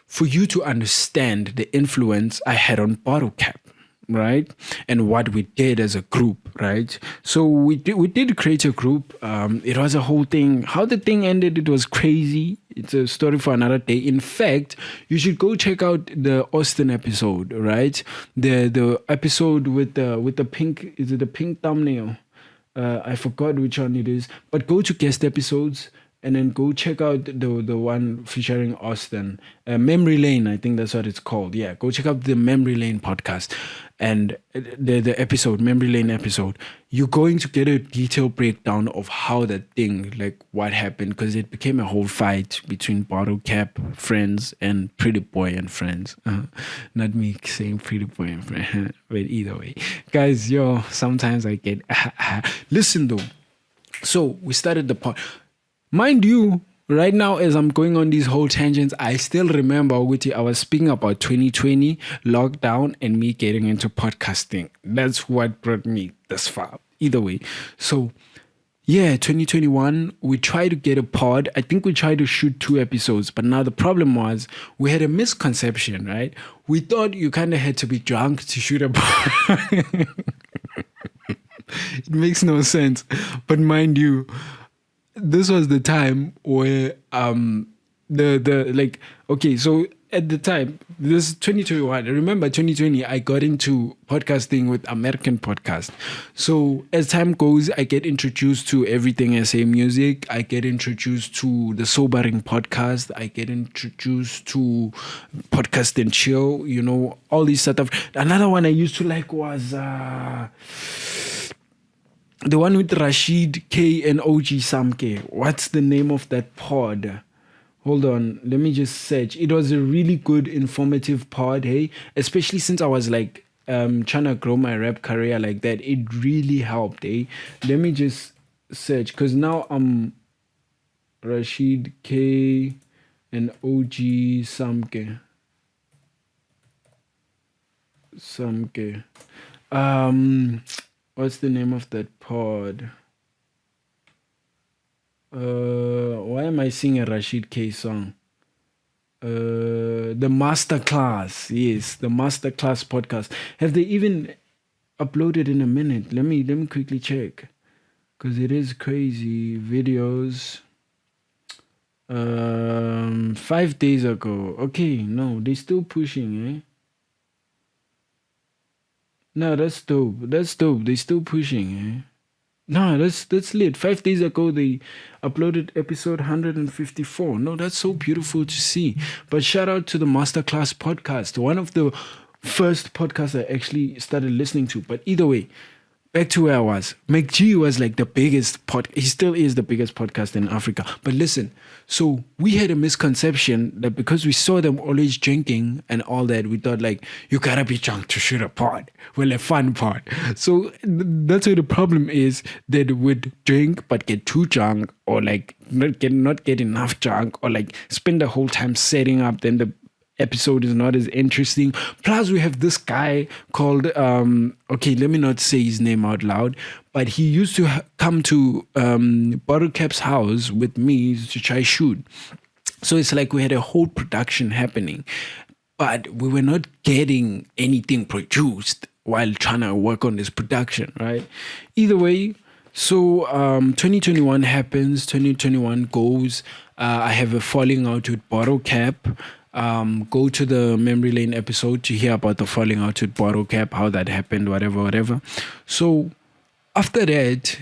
A: for you to understand the influence I had on Bottle Cap, right? And what we did as a group, right? So we did create a group. It was a whole thing. How the thing ended, it was crazy. It's a story for another day. In fact, you should go check out the Austin episode, right? The episode with the pink, is it the pink thumbnail? I forgot which one it is. But go to guest episodes and then go check out the one featuring Austin. Memory Lane, I think that's what it's called. Yeah, go check out the Memory Lane podcast. And the episode, Memory Lane episode, you're going to get a detailed breakdown of how that thing, like what happened, because it became a whole fight between Bottle Cap friends and Pretty Boy and friends. Not me saying Pretty Boy and friends, but either way. Guys, sometimes I get... Listen though, so we started the pod. Mind you, right now, as I'm going on these whole tangents, I still remember I was speaking about 2020, lockdown, and me getting into podcasting. That's what brought me this far. Either way. So, yeah, 2021, we tried to get a pod. I think we tried to shoot 2 episodes, but now the problem was we had a misconception, right? We thought you kind of had to be drunk to shoot a pod. It makes no sense. But mind you, this was the time where so at the time, this is 2021. Remember 2020, I got into podcasting with American podcast. So as time goes, I get introduced to everything SA music. I get introduced to the Sobering podcast. I get introduced to podcast and chill, all these sort of. Another one I used to like was the one with Rashid K and OG Samke. What's the name of that pod? Hold on, let me just search. It was a really good, informative pod, hey? Especially since I was like trying to grow my rap career like that. It really helped, hey? Let me just search, because now I'm Rashid K and OG Samke. What's the name of that pod? Why am I singing a Rashid K song? The Masterclass. Yes, the Masterclass podcast. Have they even uploaded in a minute? Let me quickly check, because it is crazy. Videos. 5 days ago. Okay, no, they're still pushing, eh? No, that's dope. That's dope. They're still pushing, eh? No, that's lit. 5 days ago, they uploaded episode 154. No, that's so beautiful to see. But shout out to the Masterclass podcast, one of the first podcasts I actually started listening to. But either way, back to where I was. McG was like the biggest he still is the biggest podcast in Africa. But listen, so we had a misconception that because we saw them always drinking and all that, we thought like, you gotta be drunk to shoot a pod. Well, a fun pod. So that's where the problem is, that would drink but get too drunk, or like not get enough drunk, or like spend the whole time setting up, then the episode is not as interesting. Plus we have this guy called okay, let me not say his name out loud, but he used to come to Bottle Cap's house with me to try shoot. So it's like we had a whole production happening, but we were not getting anything produced while trying to work on this production, right? Either way, so 2021 happens, 2021 goes. I have a falling out with Bottle Cap. Go to the Memory Lane episode to hear about the falling out with Bottle Cap, how that happened, whatever. So after that,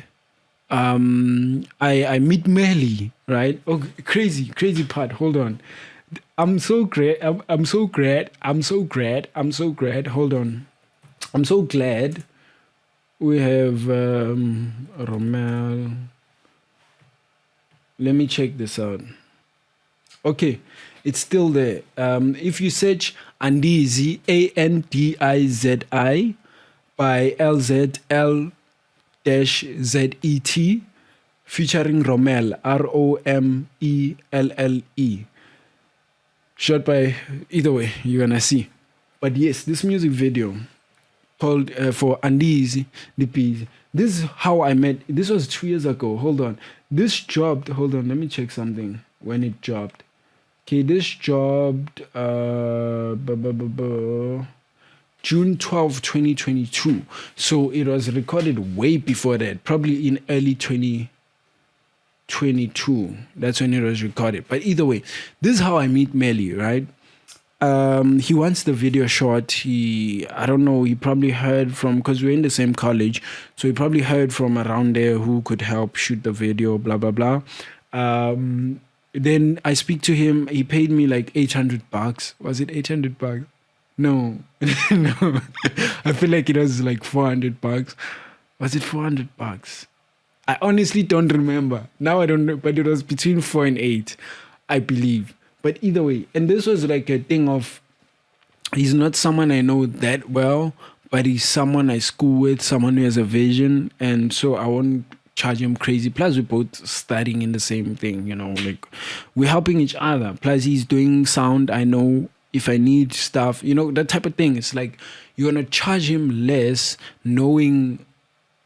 A: I meet Melly, right? Oh, crazy part. Hold on. I'm so glad. Hold on. I'm so glad we have Romel. Let me check this out. Okay, it's still there. If you search Andizi, Andizi, by LZL-ZET, featuring Romel, Romelle. Shot by, either way, you're gonna see. But yes, this music video called for Andizi, the piece. This is how I met. This was 2 years ago. Hold on. This dropped. Hold on. Let me check something when it dropped. Okay, this dropped June 12, 2022. So it was recorded way before that, probably in early 2022. That's when it was recorded. But either way, this is how I meet Melly, right? He wants the video shot. I don't know, he probably heard from, because we're in the same college, so he probably heard from around there who could help shoot the video, blah, blah, blah. Then I speak to him. He paid me like $800. Was it $800? No. No. I feel like it was like $400. Was it $400? I honestly don't remember. Now I don't know, but it was between 4 and 8, I believe. But either way, and this was like a thing of, he's not someone I know that well, but he's someone I school with, someone who has a vision, and so I won't charge him crazy. Plus, we're both studying in the same thing, like we're helping each other. Plus, he's doing sound. I know if I need stuff, that type of thing. It's like you're gonna charge him less, knowing,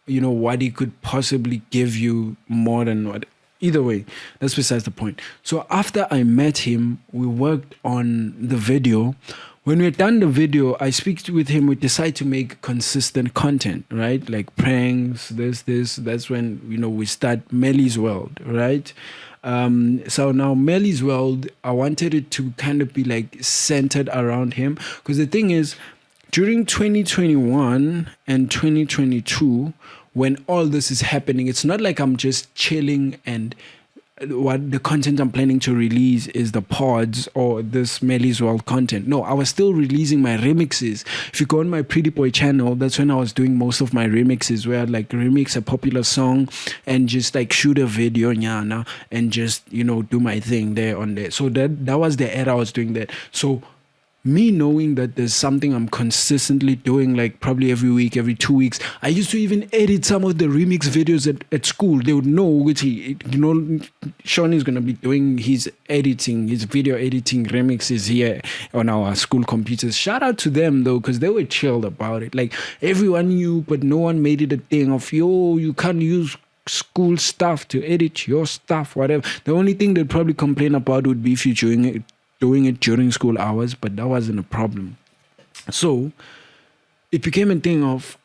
A: what he could possibly give you more than what. Either way, that's besides the point. So after I met him, we worked on the video. When we're done the video, I speak with him. We decide to make consistent content, right? Like pranks, this. That's when, we start Melly's World, right? So now Melly's World, I wanted it to kind of be like centered around him, because the thing is, during 2021 and 2022, when all this is happening, it's not like I'm just chilling and what the content I'm planning to release is the pods or this Melly's World content. No, I was still releasing my remixes. If you go on my Pretty Boy channel, that's when I was doing most of my remixes, where I'd like remix a popular song and just like shoot a video, nyana, and just, you know, do my thing there on there. So that was the era I was doing that. So me knowing that there's something I'm consistently doing, like probably every week, every 2 weeks, I used to even edit some of the remix videos at school. They would know which Sean is going to be doing his editing, his video editing remixes here on our school computers. Shout out to them though, because they were chilled about it. Like everyone knew, but no one made it a thing of, yo, you can't use school stuff to edit your stuff, whatever. The only thing they'd probably complain about would be if you're doing it during school hours, but that wasn't a problem. So it became a thing of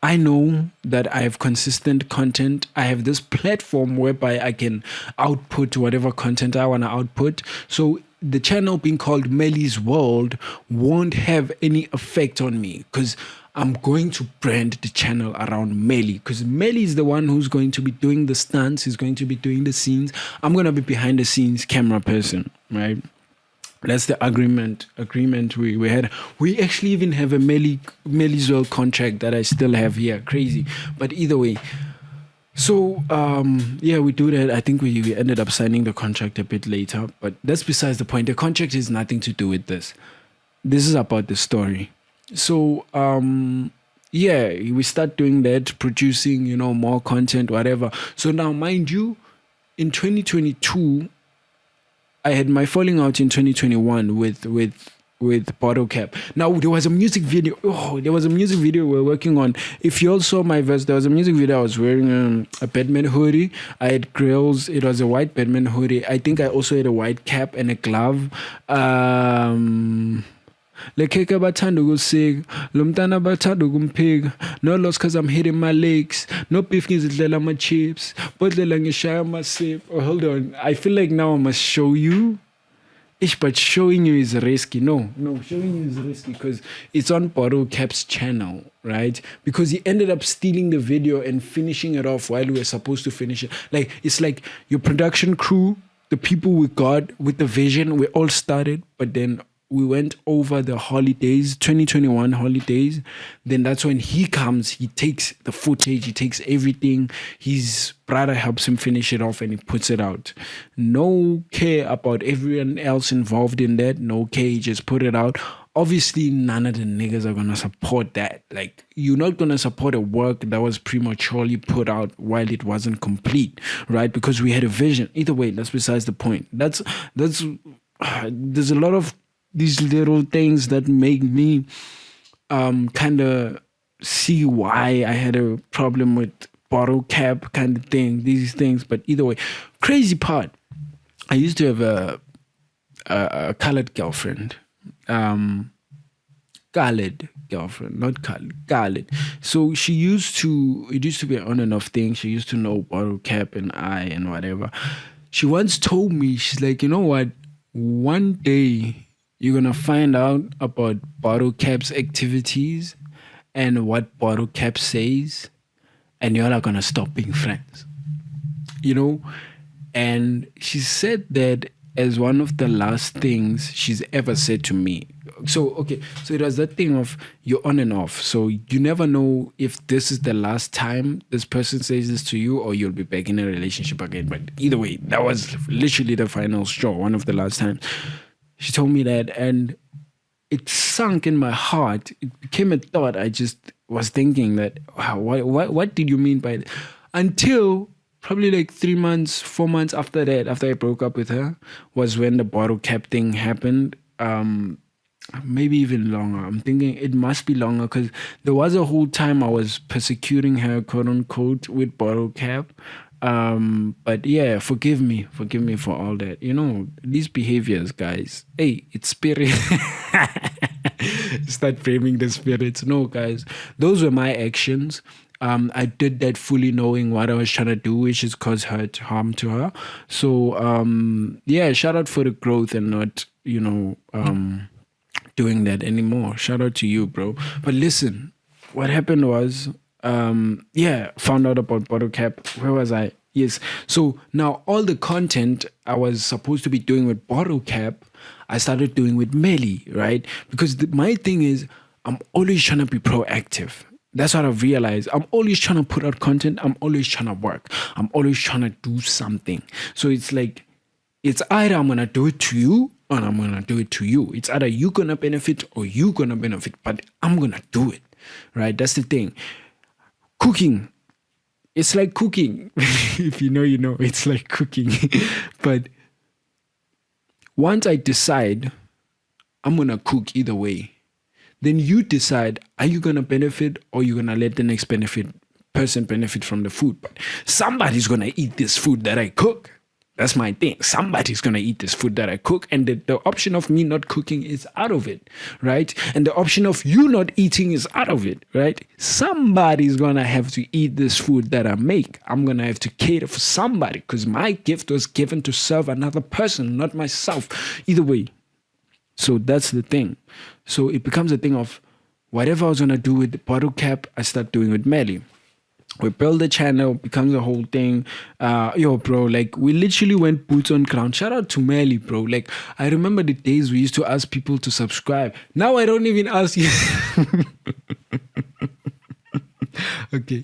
A: I know that I have consistent content. I have this platform whereby I can output whatever content I want to output. So the channel being called Melly's World won't have any effect on me, because I'm going to brand the channel around Melly, because Melly is the one who's going to be doing the stunts, he's going to be doing the scenes. I'm going to be behind the scenes camera person, right? That's the agreement we had. We actually even have a Melly's World contract that I still have here. Crazy. But either way, so yeah, we do that. I think we ended up signing the contract a bit later, but that's besides the point. The contract has nothing to do with this. This is about the story. So yeah, we start doing that, producing, you know, more content, whatever. So now, mind you, in 2022, I had my falling out in 2021 with Bottle Cap. Now there was a music video. There was a music video we were working on. If you all saw my verse, there was a music video. I was wearing a Batman hoodie. I had grills. It was a white Batman hoodie. I think I also had a white cap and a glove. Lekheka bathanda ukusika, lo mntana bathanda ukumphika. No loss cause I'm hitting my legs. No beef ngizidlela ama chips. Bodlela ngishaya ama sip. Oh, hold on. I feel like now I must show you. But showing you is risky. No, showing you is risky because it's on Bottle Cap's channel, right? Because he ended up stealing the video and finishing it off while we were supposed to finish it. Like, it's like your production crew, the people we got with the vision, we all started, but then we went over the holidays, 2021 holidays. Then that's when he comes, he takes the footage, he takes everything. His brother helps him finish it off and he puts it out. No care about everyone else involved in that. No care, he just put it out. Obviously, none of the niggas are gonna support that. Like, you're not gonna support a work that was prematurely put out while it wasn't complete, right? Because we had a vision. Either way, that's besides the point. There's a lot of these little things that make me kind of see why I had a problem with Bottle Cap kind of thing, these things. But either way, crazy part, I used to have a colored girlfriend. Colored girlfriend, not colored. So it used to be an on and off thing. She used to know Bottle Cap and I and whatever. She once told me, she's like, you know what, one day you're going to find out about Bottle Cap's activities and what Bottle Cap says, and you're not going to stop being friends. You know? And she said that as one of the last things she's ever said to me. So, okay, so it was that thing of you're on and off. So you never know if this is the last time this person says this to you or you'll be back in a relationship again. But either way, that was literally the final straw, one of the last times. She told me that, and it sunk in my heart. It became a thought. I just was thinking that, wow, what did you mean by that? Until probably like 3 months, 4 months after that, after I broke up with her, was when the Bottle Cap thing happened. Maybe even longer. I'm thinking it must be longer because there was a whole time I was persecuting her, quote unquote, with Bottle Cap. But yeah, forgive me for all that. You know, these behaviors, guys. Hey, it's spirit. Start blaming the spirits. No, guys, those were my actions. I did that fully knowing what I was trying to do, which is cause harm to her. So yeah, shout out for the growth and not, doing that anymore. Shout out to you, bro. But listen, what happened was, found out about bottle cap. Where was I? Yes. So now all the content I was supposed to be doing with bottle cap, I started doing with Melly, right? Because my thing is, I'm always trying to be proactive. That's what I've realized. I'm always trying to put out content. I'm always trying to work. I'm always trying to do something. So it's like, it's either I'm going to do it to you or I'm going to do it to you. It's either you going to benefit or you going to benefit, but I'm going to do it, right? That's the thing. Cooking. It's like cooking. If you know, you know. It's like cooking. But once I decide I'm going to cook either way, then you decide, are you going to benefit or you're going to let the next person benefit from the food? But somebody's going to eat this food that I cook. That's my thing. Somebody's going to eat this food that I cook. And the option of me not cooking is out of it, right? And the option of you not eating is out of it, right? Somebody's going to have to eat this food that I make. I'm going to have to cater for somebody because my gift was given to serve another person, not myself. Either way. So that's the thing. So it becomes a thing of whatever I was going to do with the bottle cap, I start doing with Melly. We build the channel, becomes a whole thing. Bro, like we literally went boots on ground. Shout out to Melly, bro. Like I remember the days we used to ask people to subscribe. Now I don't even ask you. Okay.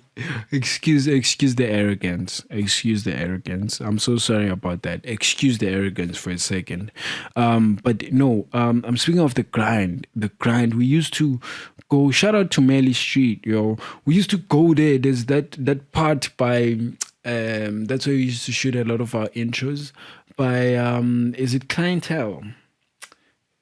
A: Excuse the arrogance. Excuse the arrogance. I'm so sorry about that. Excuse the arrogance for a second. But no, I'm speaking of the grind. The grind. We used to go, shout out to Melly Street, yo. We used to go there. There's that part by that's where we used to shoot a lot of our intros by is it Clientele?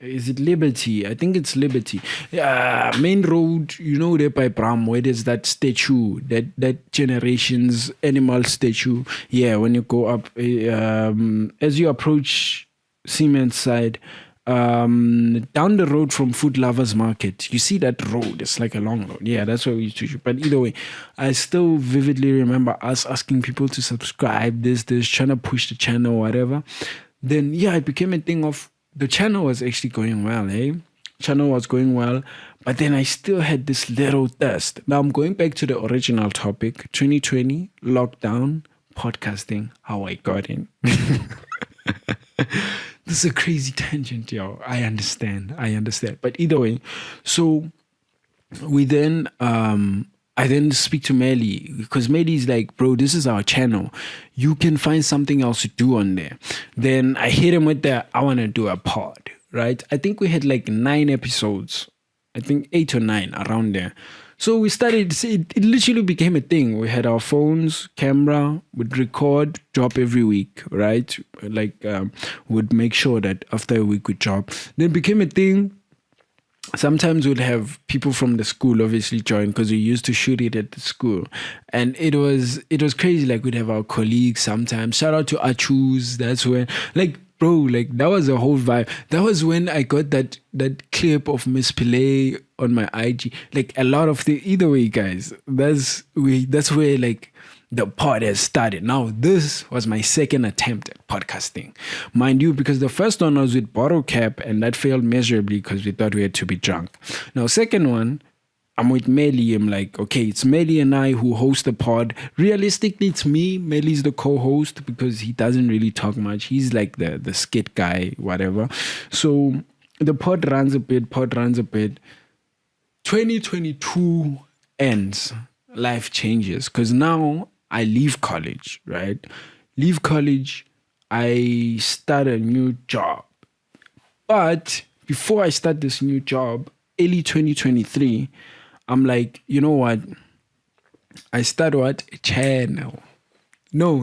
A: Is it Liberty? I think it's Liberty. Main road, you know, there by Bram, where there's that statue, that generation's animal statue. Yeah, when you go up, as you approach Siemens side, down the road from Food Lovers Market, you see that road. It's like a long road. Yeah, that's where we used to shoot. But either way, I still vividly remember us asking people to subscribe, this, trying to push the channel, whatever. Then, yeah, it became a thing of, the channel was actually going well, Channel was going well, but then I still had this little thirst. Now I'm going back to the original topic, 2020, lockdown, podcasting, how I got in. This is a crazy tangent, yo. I understand. But either way, so we then, I then speak to Melly because Melly's like, bro, this is our channel. You can find something else to do on there. Then I hit him with the, I want to do a pod, right? I think we had like 9 episodes. I think 8 or 9 around there. So we started, it literally became a thing. We had our phones, camera, would record, drop every week, right? Like, would make sure that after a week we drop. Then it became a thing. Sometimes we'd have people from the school obviously join because we used to shoot it at the school. And it was crazy. Like we'd have our colleagues sometimes. Shout out to Achus. That's when, like, bro, like that was a whole vibe. That was when I got that clip of Miss Pillay on my IG. Like a lot of the, either way, guys, that's where like the pod has started. Now, this was my second attempt at podcasting. Mind you, because the first one was with Bottle Cap and that failed miserably because we thought we had to be drunk. Now, second one, I'm with Melly. I'm like, okay, it's Melly and I who host the pod. Realistically, it's me. Melly's the co-host because he doesn't really talk much. He's like the skit guy, whatever. So the pod runs a bit. 2022 ends. Life changes because now I leave college, right? Leave college, I start a new job. But before I start this new job, early 2023, I'm like, you know what? I start what? A channel. No.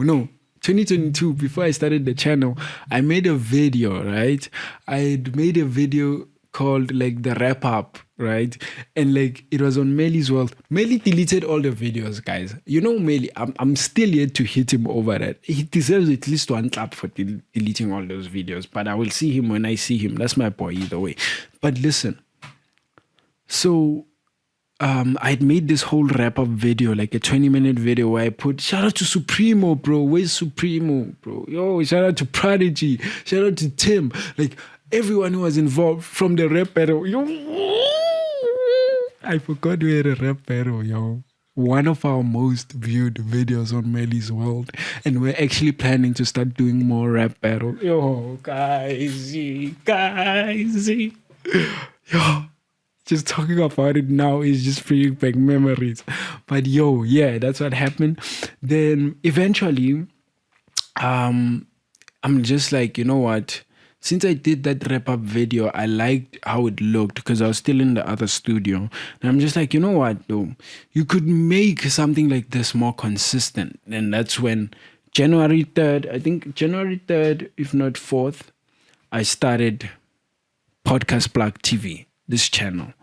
A: 2022, before I started the channel, I made a video, right? I made a video called like the wrap up, right? And like it was on Melly's world. Melly deleted all the videos, guys. You know Melly, I'm still yet to hit him over that. He deserves at least one clap for deleting all those videos. But I will see him when I see him. That's my boy either way. But listen, So I'd made this whole wrap up video, like a 20-minute video where I put shout out to Supremo, bro. Where's Supremo, bro? Yo, shout out to Prodigy, shout out to Tim, like everyone who was involved from the rap battle. Yo, I forgot we had a rap battle, yo. One of our most viewed videos on Melly's World, and we're actually planning to start doing more rap battles. Yo, guys, yo, just talking about it now is just bringing back memories. But yo, yeah, that's what happened. Then eventually, I'm just like, you know what? Since I did that wrap up video, I liked how it looked because I was still in the other studio. And I'm just like, you know what, though? You could make something like this more consistent. And that's when January 3rd, I think January 3rd, if not 4th, I started Podcast Plug TV, this channel.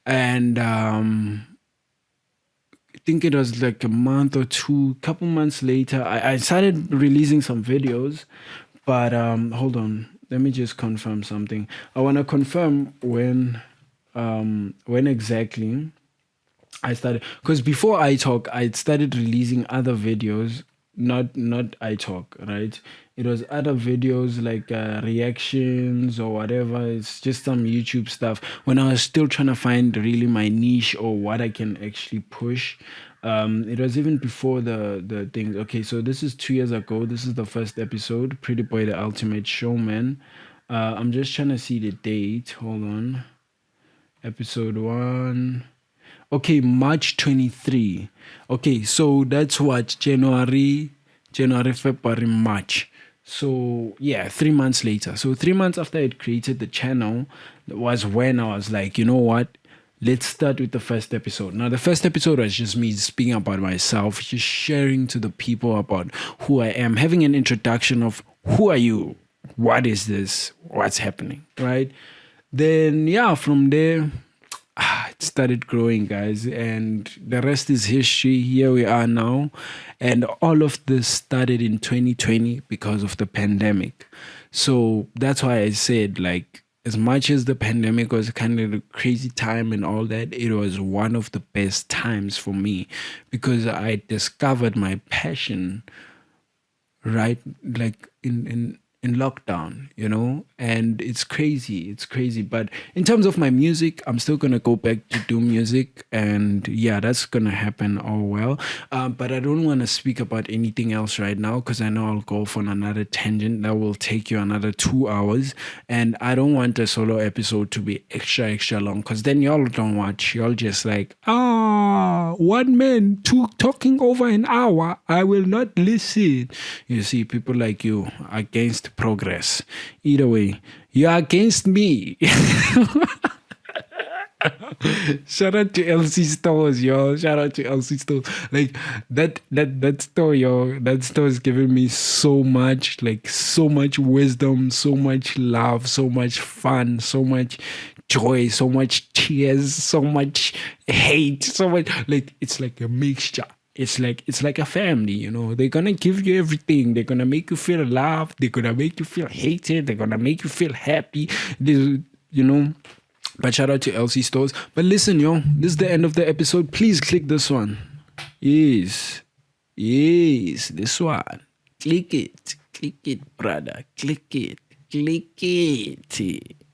A: And I think it was like a month or two, couple months later, I started releasing some videos. But hold on, let me just confirm something. I want to confirm when exactly I started, because before iTALK, I started releasing other videos, not iTALK, right? It was other videos like reactions or whatever. It's just some YouTube stuff. When I was still trying to find really my niche or what I can actually push. It was even before the thing. Okay, so this is 2 years ago. This is the first episode, Pretty Boy the Ultimate Showman. I'm just trying to see the date. Hold on. Episode 1. Okay, March 23. Okay, so that's what January, February, March. So yeah, 3 months later. So 3 months after I had created the channel was when I was like, you know what? Let's start with the first episode. Now, the first episode was just me speaking about myself, just sharing to the people about who I am, having an introduction of who are you? What is this? What's happening? Right? Then, yeah, from there, it started growing, guys, and the rest is history. Here we are now, and all of this started in 2020 because of the pandemic. So that's why I said, like, as much as the pandemic was kind of a crazy time and all that, it was one of the best times for me because I discovered my passion, right? Like in lockdown, you know, and it's crazy. But in terms of my music, I'm still gonna go back to do music, and yeah, that's gonna happen all well. But I don't want to speak about anything else right now because I know I'll go on another tangent that will take you another 2 hours, and I don't want a solo episode to be extra long because then y'all don't watch. Y'all just like, one man talking over an hour. I will not listen. You see, people like you against progress. Either way, you're against me. Shout out to LC Stores, yo. Shout out to LC Stores. Like that store, yo. That store is giving me so much, like so much wisdom, so much love, so much fun, so much joy, so much tears, so much hate, so much, like it's like a mixture. It's like a family, you know. They're gonna give you everything. They're gonna make you feel loved. They're gonna make you feel hated. They're gonna make you feel happy. You know. But shout out to LC Stores. But listen, yo, this is the end of the episode. Please click this one. Yes, this one. Click it, brother. Click it.